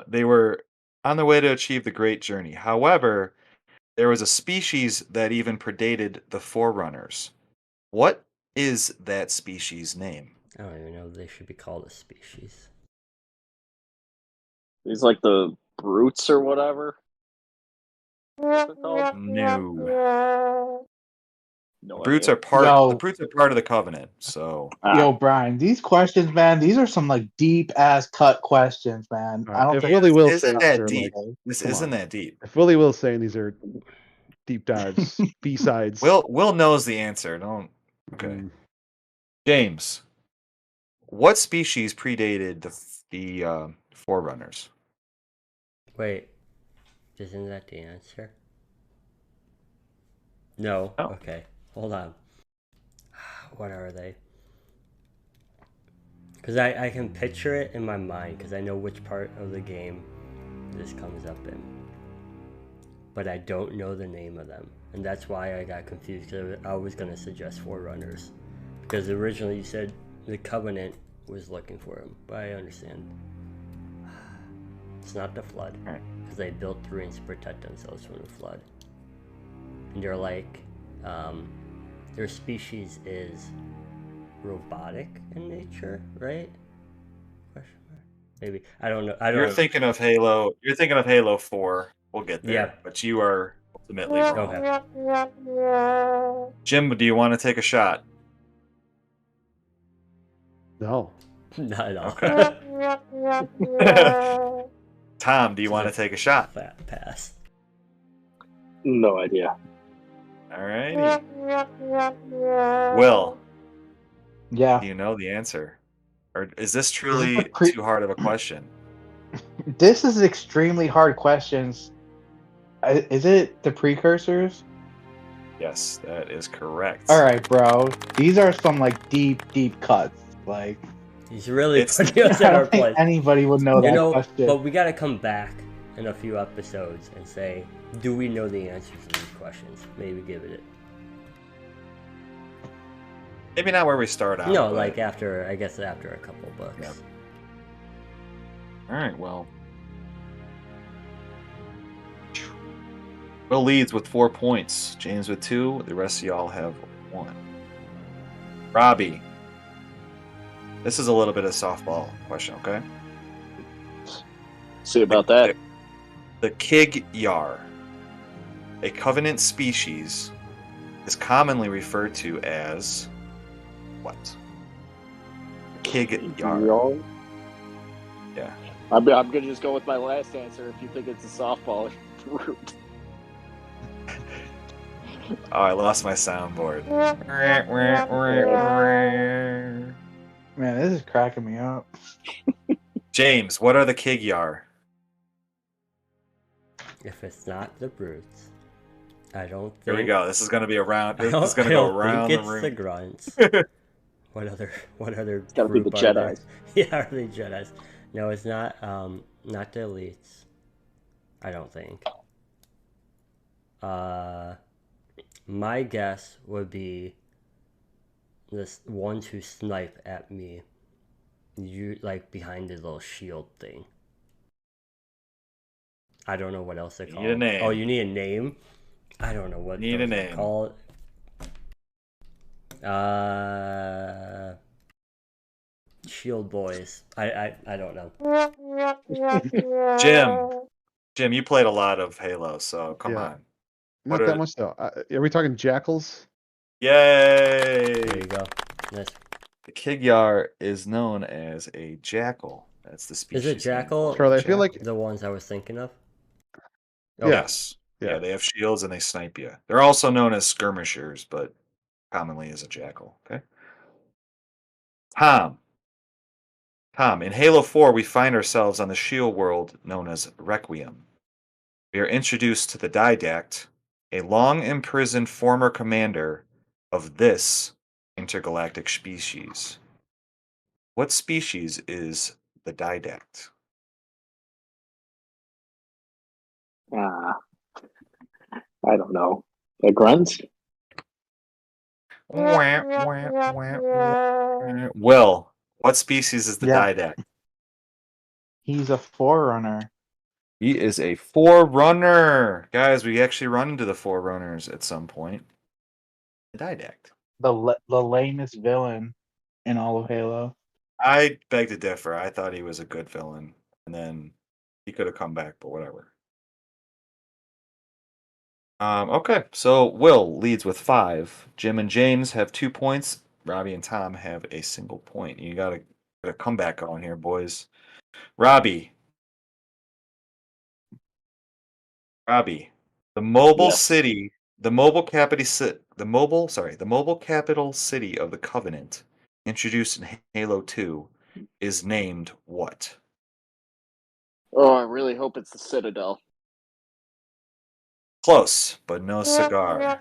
They were on their way to achieve the great journey. However, there was a species that even predated the Forerunners. What is that species' name? I don't even know if they should be called a species. These like the brutes or whatever. What's it called? No. No The brutes idea. are part. Yo. The brutes are part of the Covenant. So Yo, Brian, these questions, man, these are some like deep ass cut questions, man. All I right, don't if think Willie will isn't say that they're deep. like, This come isn't on. that deep. If Willie will saying these are deep dives, B-sides. Will knows the answer. Don't. Okay. Mm, James, what species predated the Forerunners? Wait, Isn't that the answer? No? No. Okay. Hold on. What are they? Because I can picture it in my mind because I know which part of the game this comes up in. But I don't know the name of them. And that's why I got confused because I was going to suggest Forerunners. Because originally you said the Covenant was looking for him. But I understand. It's not the Flood. Alright. Because they built ruins to protect themselves from the Flood. And they're like, their species is robotic in nature, right? Question mark. Maybe. I don't know. I don't You're know. thinking of Halo. You're thinking of Halo 4. We'll get there. Yeah. But you are ultimately wrong. Okay. Jim, do you want to take a shot? No. Not at all. Okay. Tom, do you want to take a shot? Fat pass. No idea. All righty. Will, Yeah. do you know the answer? Or is this truly pre- too hard of a question? This is extremely hard questions. Is it the precursors? Yes, that is correct. All right, bro. These are some like deep cuts. Like He's really It's- putting us I in our don't think place. anybody would know that question. But we got to come back in a few episodes and say, do we know the answers to these questions? Maybe give it. Maybe not where we start out. No, but- like after a couple books. Yeah. All right, well. Will leads with 4 points. James with 2. The rest of y'all have 1. Robbie. This is a little bit of softball question, okay? See about that. The Kig Yar, a covenant species, is commonly referred to as what? Kig Yar. Y'all? Yeah. I'm gonna just go with my last answer. If you think it's a softball route. Oh, I lost my soundboard. Man, this is cracking me up. James, what are the Kig Yar? If it's not the brutes, I don't think. Here we go. This is going to be around. I This don't, is going I to go don't around think the it's the room. grunts. What other It's gotta be the group are there? Jedis. Yeah, are they Jedis? No, it's not. Not the elites. I don't think. My guess would be the ones who snipe at me. You like behind the little shield thing. I don't know what else they You call need a it. name. Oh, you need a name? I don't know what Need a those are name. called. Shield boys. I don't know. Jim, you played a lot of Halo, so come Yeah. on. Not What that are- much though. Are we talking jackals? There you Yay! go. Nice. The Kig Yar is known as a jackal. That's the species. Is it name jackal? for it. Charlie, I feel like The ones I was thinking of. Yeah. Yes. Yeah. Yeah, they have shields and they snipe you. They're also known as skirmishers, but commonly as a jackal. Okay. Tom, in Halo 4, we find ourselves on the shield world known as Requiem. We are introduced to the Didact, a long imprisoned former commander of this intergalactic species. What species is the Didact? I don't know. The grunts? Will, what species is the Yeah. Didact? He's a forerunner. He is a forerunner. Guys, we actually run into the forerunners at some point. The Didact. The lamest villain in all of Halo. I beg to differ. I thought he was a good villain, and then he could have come back, but whatever. Okay, so Will leads with 5. Jim and James have 2 points. Robbie and Tom have a single point. You got a comeback going here, boys. Robbie, the mobile Yes. city, the mobile capital city of the Covenant, introduced in Halo 2, is named what? Oh, I really hope it's the Citadel. Close, but no cigar.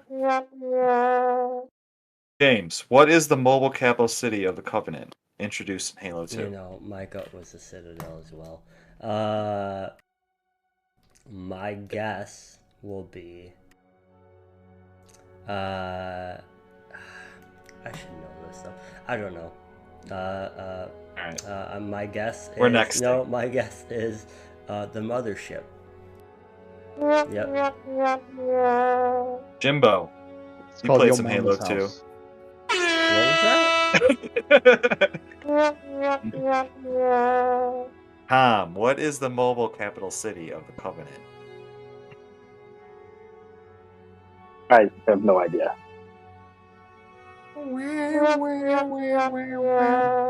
James, what is the mobile capital city of the Covenant? Introduced in Halo 2. You know, my gut was the Citadel as well. My guess will be. I should know this stuff. I don't know. Alright. My guess We're is next. no. My guess is the mothership. Yep. Jimbo, It's you called played Yo some Mama's Halo 2. House. What was that? Tom, what is the mobile capital city of the Covenant? I have no idea.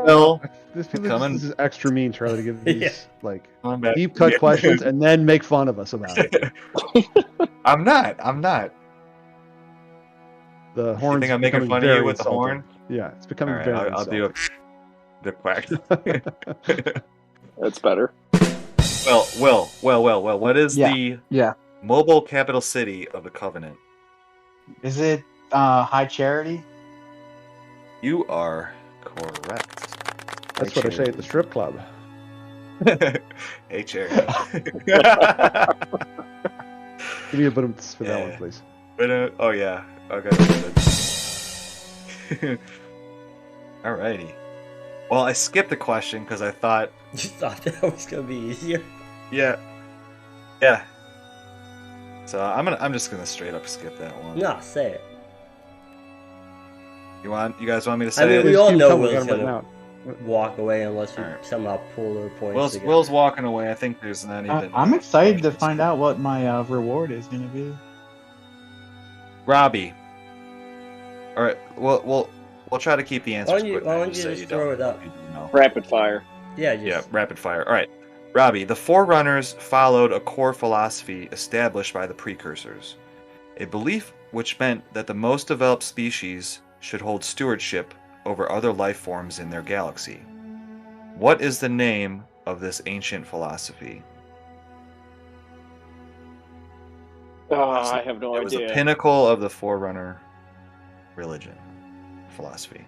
Well, This feels like Coming- this is extra mean, Charlie, to give these like coming back. deep cut questions and then make fun of us about it. I'm not. The You horns think I'm making becoming fun of you very with the insulting. horn? Yeah, it's becoming All right, very I'll do insulting. the quack. That's better. Well. What is Yeah. the Yeah. mobile capital city of the Covenant? Is it High Charity? You are correct. That's what I say at the strip club. Hey, Cherry. Give me a bit for that Yeah. one, please. Oh yeah. Okay. Alrighty. Well, I skipped the question because I thought, You thought that was gonna be easier? yeah. So I'm just gonna straight up skip that one. No, say it. You guys want me to I say mean, it? we all Keep know coming, we Will's got 'em gonna walk away unless you Alright. somehow pull their points Will's, together. Will's walking away. I think there's not even. I'm excited to find out what my reward is going to be. Robbie. All right. We'll try to keep the answers Why don't you- quick. why then, don't you so just don't- throw it up? you don't know. Rapid fire. Yeah, just, Yeah, rapid fire. All right. Robbie, the Forerunners followed a core philosophy established by the Precursors, a belief which meant that the most developed species should hold stewardship over other life forms in their galaxy. What is the name of this ancient philosophy? I have no It was the idea. pinnacle of the Forerunner religion, philosophy.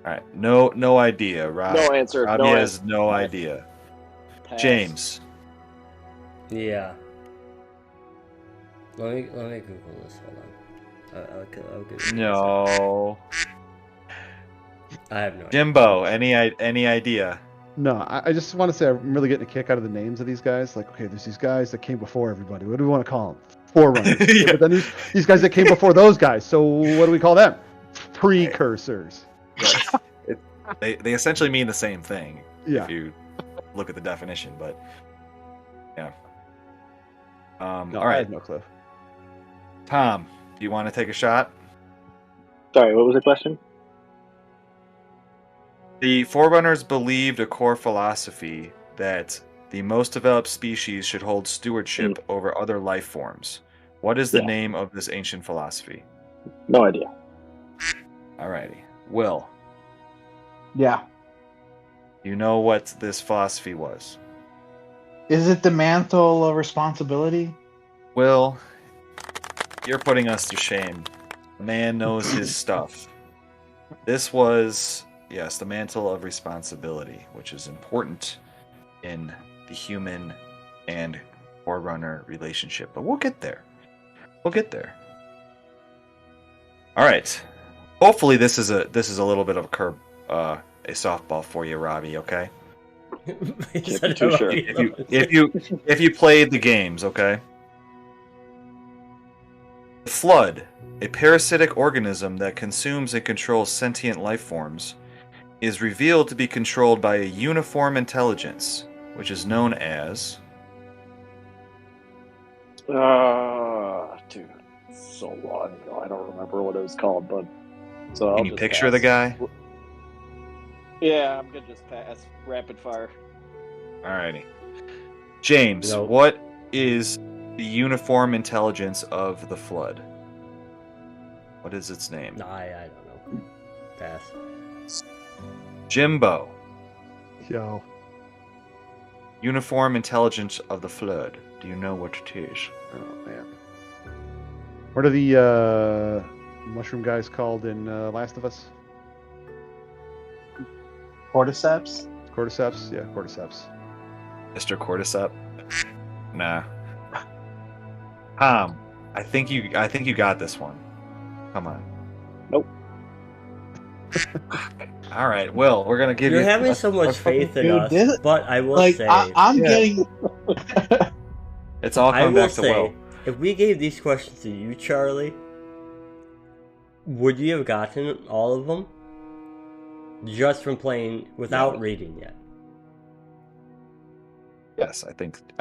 All right, no idea. Rob, No answer. Robbie No has answer. no idea. Pass. James, yeah. Let me Google this. Hold on. I'll give you a second. no. I have no idea. Jimbo, any idea? No, I just want to say I'm really getting a kick out of the names of these guys. Like, okay, there's these guys that came before everybody. What do we want to call them? Forerunners. Yeah. But then these guys that came before those guys. So what do we call them? Precursors. They essentially mean the same thing Yeah. if you look at the definition, but yeah. No, All I right, have no clue. Tom, do you want to take a shot? Sorry, what was the question? The Forerunners believed a core philosophy that the most developed species should hold stewardship over other life forms. What is the Yeah. name of this ancient philosophy? No idea. Alrighty. Will, Yeah. you know what this philosophy was? Is it the mantle of responsibility? Will, you're putting us to shame. The man knows his stuff. This was, yes, the mantle of responsibility, which is important in the human and Forerunner relationship. But we'll get there. We'll get there. All right. Hopefully, this is a little bit of a softball for you, Robbie. Okay. Is Can't that be too how sure. you- If you played the games, okay. The Flood, a parasitic organism that consumes and controls sentient life forms, is revealed to be controlled by a uniform intelligence, which is known as. Dude, so long ago. I don't remember what it was called, but so I'll Can you just picture pass. the guy? Yeah, I'm gonna just pass. Rapid fire. Alrighty. James, Nope. what is the uniform intelligence of the Flood? What is its name? Nah, I don't know. Pass. Jimbo, Yo. uniform intelligence of the Flood. Do you know what it is? Oh man. What are the mushroom guys called in Last of Us? Cordyceps? Cordyceps? Yeah, cordyceps. Mr. Cordyceps? Nah. Tom, I think you got this one. Come on. Nope. All right, Will, we're gonna give You're you. having so much faith in Dude, us, this- but I will Like say, I'm Yeah. getting. It's all I coming will back to say, Will. if we gave these questions to you, Charlie, would you have gotten all of them just from playing without Yeah. reading yet? Yes, I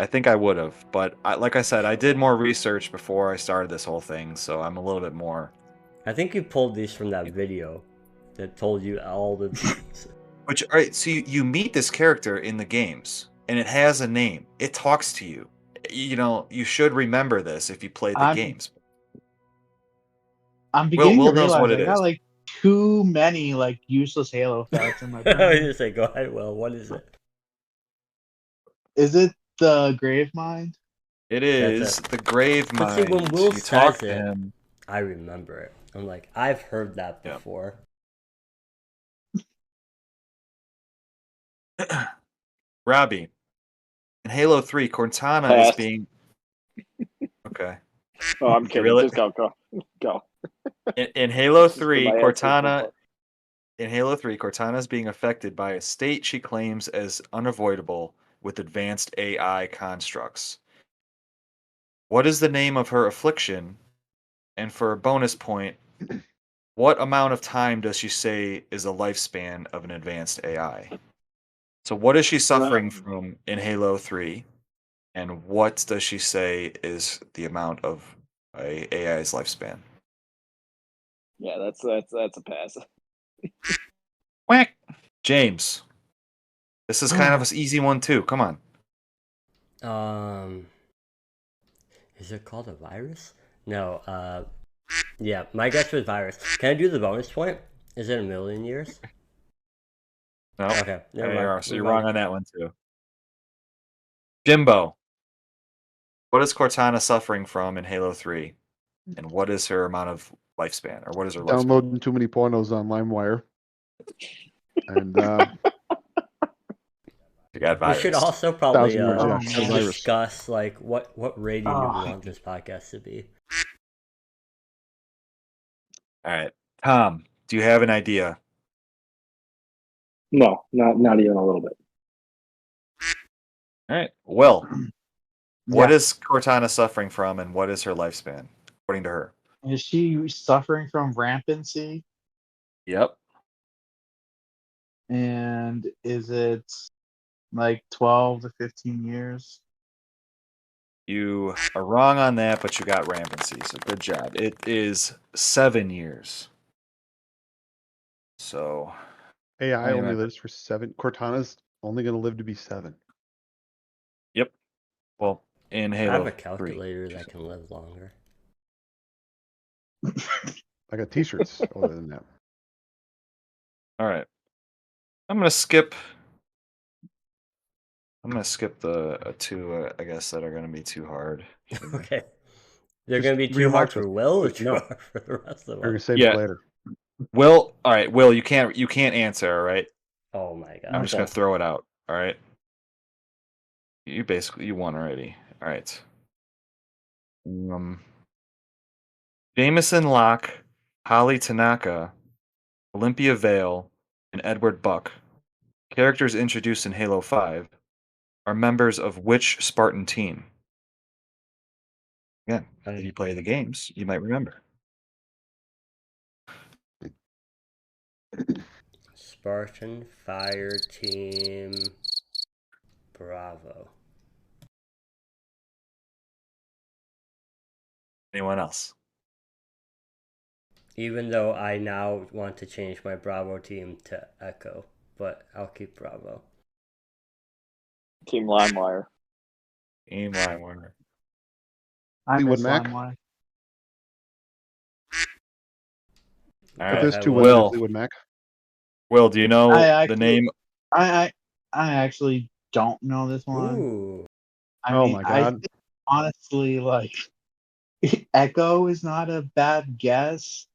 think I would have, but like I said, I did more research before I started this whole thing, so I'm a little bit more. I think you pulled these from that video that told you all the things. Which, all right, so you meet this character in the games, and it has a name. It talks to you. You know, you should remember this if you played the I'm- games. I'm beginning Will to knows realize what I it got is. like too many like useless Halo facts in my I was brain. gonna say, go ahead, Will. What is it? Is it the Grave Mind? It is That's it. the Grave But see, Mind. when Will You talk says to it- him. I remember it. I'm like, I've heard that Yeah. before. Robbie, in Halo 3, Cortana Pass. is being. Okay. Oh, I'm You kidding. really- Just go. In Halo Just for 3, my answer so Cortana. far. In Halo 3, Cortana is being affected by a state she claims as unavoidable with advanced AI constructs. What is the name of her affliction? And for a bonus point, what amount of time does she say is the lifespan of an advanced AI? So, what is she suffering from in Halo 3? And what does she say is the amount of a AI's lifespan? Yeah, that's a pass. Whack! James. This is kind of an easy one, too. Come on. Is it called a virus? No, yeah, my guess was virus. Can I do the bonus point? Is it a million years? No. Okay, There never you mind. are. So you're Never wrong mind. on that one, too. Jimbo. What is Cortana suffering from in Halo 3? And what is her amount of lifespan? Or what is her lifespan? Downloading too many pornos on LimeWire. And You got We virus. should also probably 1,000 words, yeah, it's a virus. discuss like what rating do we Oh. want this podcast to be. All right. Tom, do you have an idea? No, not even a little bit. All right. Will, what Yeah. is Cortana suffering from and what is her lifespan, according to her? Is she suffering from rampancy? Yep. And is it like 12 to 15 years? You are wrong on that, but you got rampancy, so good job. It is 7 years. So, AI I only remember. lives for 7. Cortana's only going to live to be 7. yep. Well, in I Halo have a 3. calculator that can live longer. I got T-shirts older than that. All right. I'm gonna skip the two, I guess, that are gonna be too hard. Okay. They're Just gonna be too read 'em hard out for to- Will or too No. hard for the rest of We're going us? to save Yeah. it for later. Will, all right, Will, you can't answer, all right? Oh my god. I'm just Okay. gonna throw it out, all right? You won already. All right. Jameson Locke, Holly Tanaka, Olympia Vale, and Edward Buck, characters introduced in Halo 5, are members of which Spartan team? Again, if you play the games, you might remember. Spartan Fire Team Bravo. Anyone else? Even though I now want to change my Bravo team to Echo, but I'll keep Bravo. Team LimeWire. Team LimeWire. I Fleetwood miss Mac? LimeWire. All But right. there's Okay, 2 Will. women in Will. Fleetwood Mac. Will, do you know I the actually- name? I actually don't know this one. Ooh. I Oh mean, my I God. think, honestly, like Echo is not a bad guess,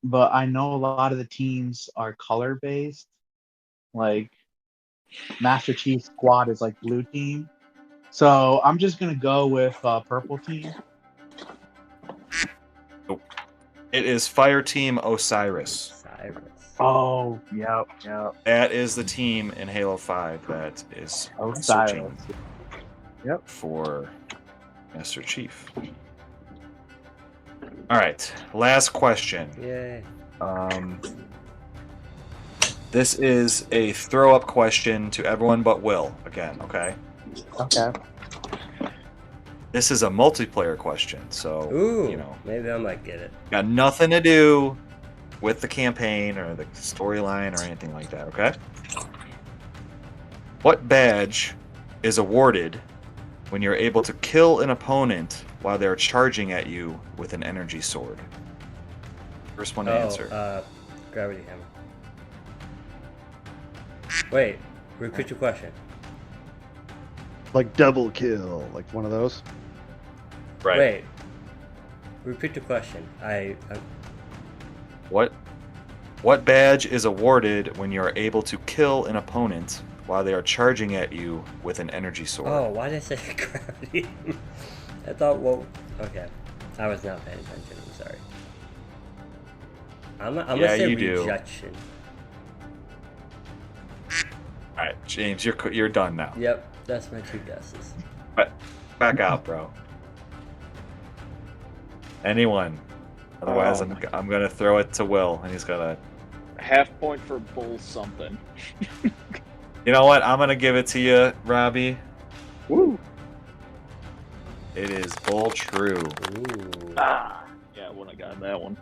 but I know a lot of the teams are color based. Like Master Chief Squad is like blue team. So I'm just gonna go with purple team. It is Fire Team Osiris. Cyrus. Oh, yep. That is the team in Halo 5 that is searching Osiris. Yep. for Master Chief. All right, last question. Yay. This is a throw-up question to everyone but Will again. Okay. Okay. This is a multiplayer question, so Ooh, maybe I might get it. got nothing to do with the campaign or the storyline or anything like that. Okay. What badge is awarded when you're able to kill an opponent while they're charging at you with an energy sword? First one to answer. Gravity hammer. Wait, repeat your question. Like double kill, like one of those. Right. Wait, repeat the question. I What badge is awarded when you are able to kill an opponent while they are charging at you with an energy sword? Oh, why did I say gravity? I thought, well, okay. I was not paying attention. I'm sorry. I'm gonna say you do. rejection. All right, James, you're done now. Yep, that's my two guesses. Back out, bro. Anyone? Otherwise, I'm gonna throw it to Will, and he's gonna. Half point for bull something. You know what? I'm gonna give it to you, Robbie. Woo! It is bull true. Ooh, Yeah, I wouldn't have gotten that one.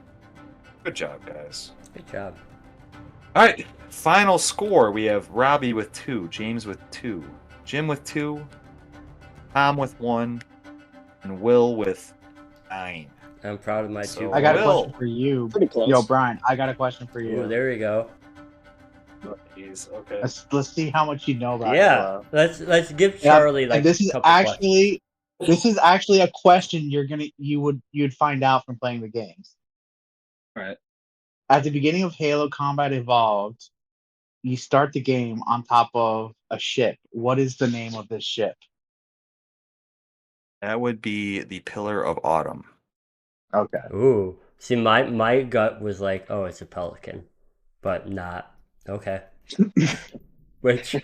Good job, guys. good job. All right, final score. We have Robbie with 2, James with 2, Jim with 2, Tom with 1, and Will with 9. I'm proud of my So- two. I got a Will. question for you. Pretty close. Yo, Brian, I got a question for you. Ooh, there we go. Okay. Let's see how much you know about Yeah, Halo. let's give Yeah, Charlie like and this a is couple questions. actually a question you'd find out from playing the games. All right. At the beginning of Halo Combat Evolved, you start the game on top of a ship. What is the name of this ship? That would be the Pillar of Autumn. Okay. Ooh, see, my gut was like, oh, it's a pelican, but not okay. Which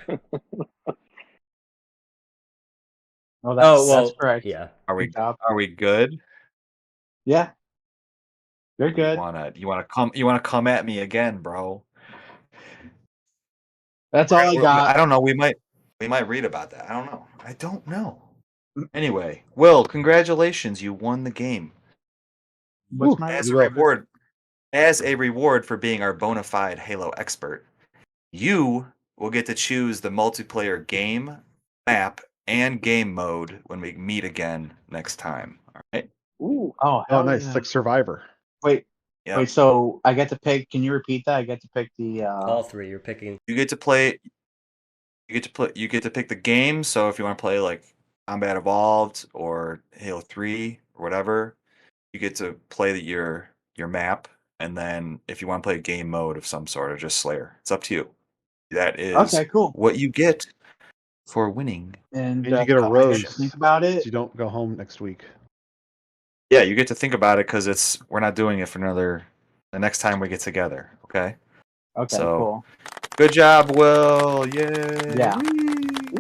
Oh, that's correct. yeah. Are we Good job. Are we good? Yeah, you're You good. wanna come at me again, bro? That's all I got. I don't know. We might read about that. I don't know. Anyway, Will, congratulations! You won the game. What's my As a reward for being our bona fide Halo expert, you will get to choose the multiplayer game, map, and game mode when we meet again next time. All right? Ooh. Oh, Oh, hell nice. yeah. It's like Survivor. Wait, Yeah. wait. So I get to pick. Can you repeat that? I get to pick the. All three. You're picking. You get to play. You get to pick the game. So if you want to play like Combat Evolved or Halo 3 or whatever, you get to play your map, and then if you want to play a game mode of some sort or just Slayer, it's up to you. That is Okay, cool. what you get for winning. And And you get a I get to rose. think about it. So you don't go home next week. Yeah, you get to think about it because we're not doing it for the next time we get together. Okay. Okay, So- cool. Good job, Will. Yay. Yeah.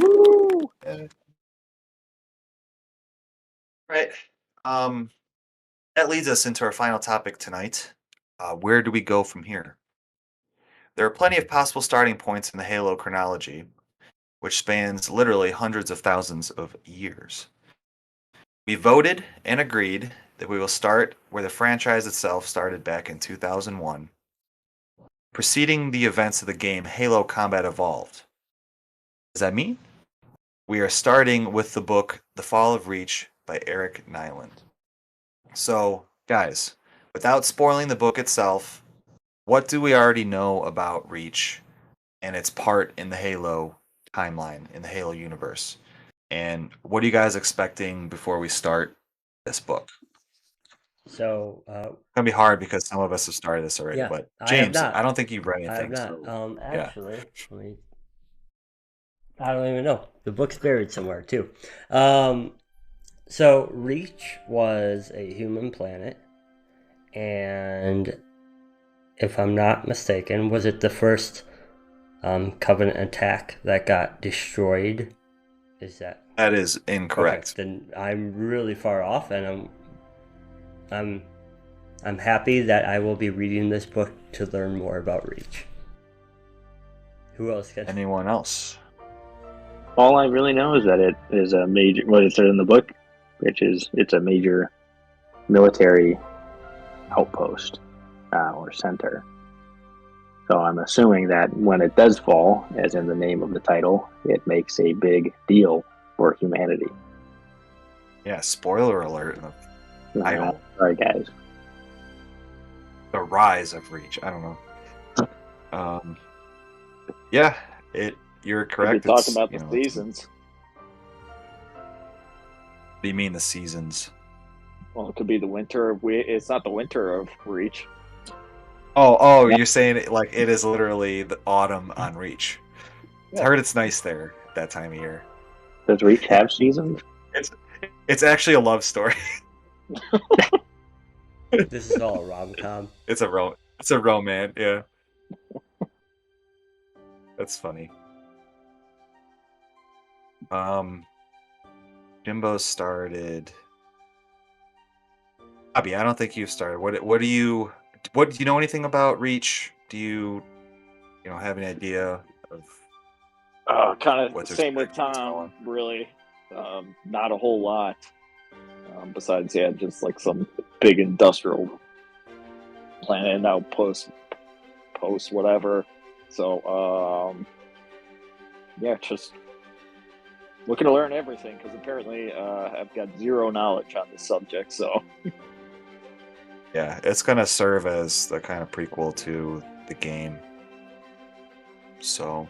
Woo! Right. That leads us into our final topic tonight. Where do we go from here? There are plenty of possible starting points in the Halo chronology, which spans literally hundreds of thousands of years. We voted and agreed that we will start where the franchise itself started back in 2001, preceding the events of the game Halo Combat Evolved. What does that mean? We are starting with the book The Fall of Reach by Eric Nyland. So, guys, without spoiling the book itself, what do we already know about Reach and its part in the Halo timeline, in the Halo universe? And what are you guys expecting before we start this book? So, It's gonna be hard because some of us have started this already. yeah, But I have James, not. I don't think you've read I have anything. not. So yeah. Actually, I don't even know. The book's buried somewhere too. So Reach was a human planet, and if I'm not mistaken, was it the first Covenant attack that got destroyed? Is that That is okay? incorrect. Then I'm really far off, and I'm I'm happy that I will be reading this book to learn more about Reach. Who else can? Anyone else? All I really know is that it is a major, what it said in the book, which is it's a major military outpost or center. So I'm assuming that when it does fall, as in the name of the title, it makes a big deal for humanity. Yeah, spoiler alert in the title. Sorry, guys. The Rise of Reach. I don't know. Yeah, you're We could correct. talk It's, about you the know, what seasons. do you mean the seasons? Well, it could be the winter of it's not the winter of Reach. Oh, Yeah. you're saying it like it is literally the autumn on Reach. I Yeah. heard it's nice there that time of year. Does Reach have seasons? It's actually a love story. This is all a rom-com. It's a romance, yeah. That's funny. Jimbo started. Abby, I don't think you started. What do you know anything about Reach? Do you have any idea of Kind of what to same with expect from this Tom, going? really. Not a whole lot. Besides, yeah, just like some big industrial planet and outpost, post whatever. So, yeah, just looking to learn everything because apparently I've got zero knowledge on this subject. So, Yeah, it's gonna serve as the kind of prequel to the game. So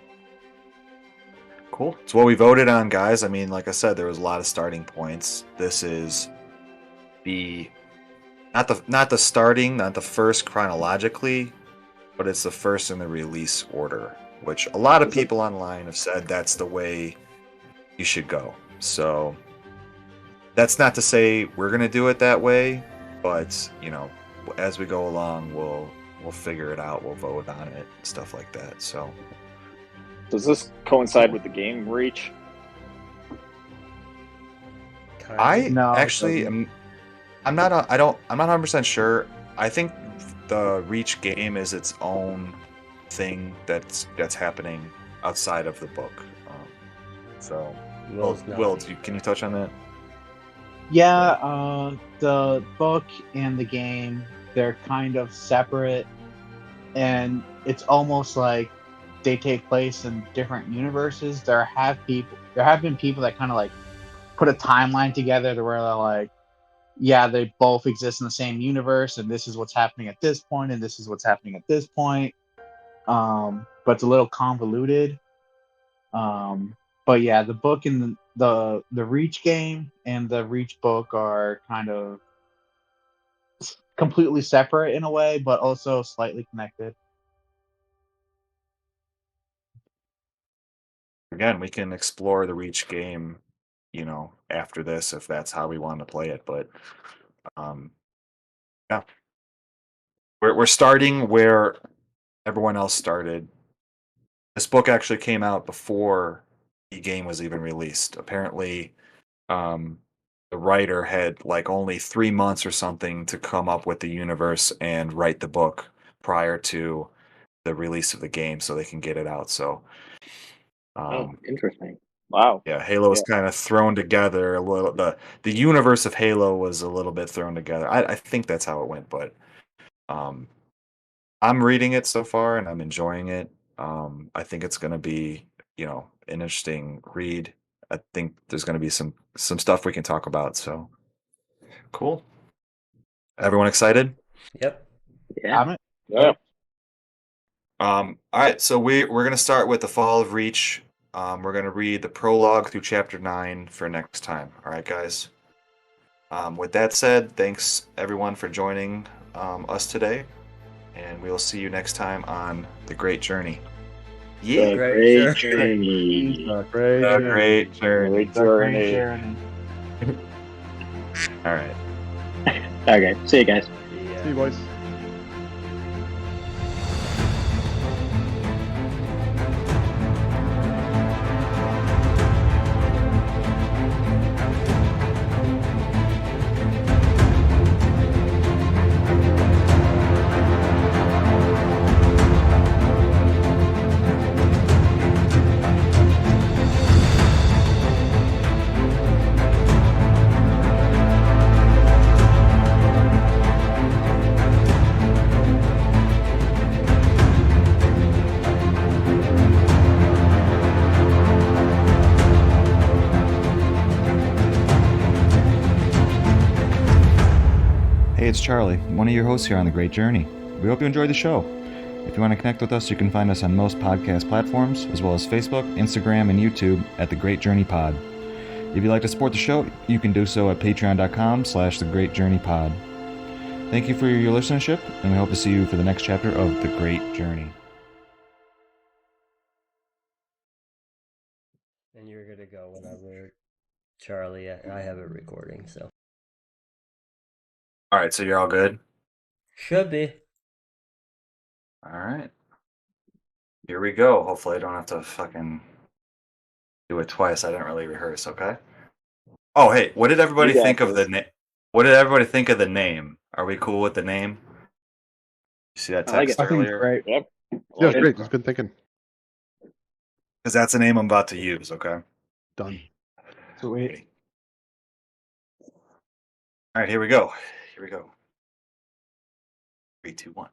cool. It's what we voted on, guys. I mean, like I said, there was a lot of starting points. This is the not the starting, not the first chronologically, but it's the first in the release order, which a lot of people online have said that's the way you should go. So that's not to say we're gonna do it that way, but as we go along, we'll figure it out. We'll vote on it, stuff like that. So does this coincide with the game Reach? I No, it actually doesn't. I'm not 100% sure. I think the Reach game is its own thing that's happening outside of the book. So Will, can you touch on that? Yeah, the book and the game, they're kind of separate, and it's almost like they take place in different universes. There have been people that kind of like put a timeline together to where they're like, yeah, they both exist in the same universe, and this is what's happening at this point, and this is what's happening at this point. But it's a little convoluted. But yeah, the book and the Reach game and the Reach book are kind of completely separate in a way, but also slightly connected. Again, we can explore the Reach game, after this if that's how we want to play it. But yeah, we're starting where everyone else started. This book actually came out before the game was even released. Apparently, the writer had like only 3 months or something to come up with the universe and write the book prior to the release of the game, so they can get it out. So, Interesting. Wow. yeah, Halo was kind of thrown together a little. The universe of Halo was a little bit thrown together. I think that's how it went, but um, I'm reading it so far and I'm enjoying it. I think it's going to be, an interesting read. I think there's going to be some stuff we can talk about. So cool. Everyone excited? Yep. Yeah. I'm Yeah. All right. So we're going to start with the Fall of Reach. We're going to read the prologue through chapter 9 for next time. All right, guys. With that said, thanks everyone for joining us today, and we'll see you next time on The Great Journey. Yeah, The Great great journey. journey. Great. The Great Journey. Great The great journey. journey. All right. Okay, see you guys. Yeah. See you, boys. Hey, it's Charlie, one of your hosts here on The Great Journey. We hope you enjoyed the show. If you want to connect with us, you can find us on most podcast platforms, as well as Facebook, Instagram, and YouTube at The Great Journey Pod. If you'd like to support the show, you can do so at patreon.com/thegreatjourneypod. Thank you for your listenership, and we hope to see you for the next chapter of The Great Journey. And you're gonna go whenever Charlie. I have it recording, so All right, so you're all good? should be. All right. Here we go. Hopefully I don't have to fucking do it twice. I didn't really rehearse, okay? Oh, hey, what did everybody You got think of the this. name? What did everybody think of the name? Are we cool with the name? You see that I like text it. I think earlier? great. Yep. Yeah, Like it's it. great. It's good thinking. Because that's the name I'm about to use, okay? Done. Sweet. All right, here we go. Here we go. 3, 2, 1.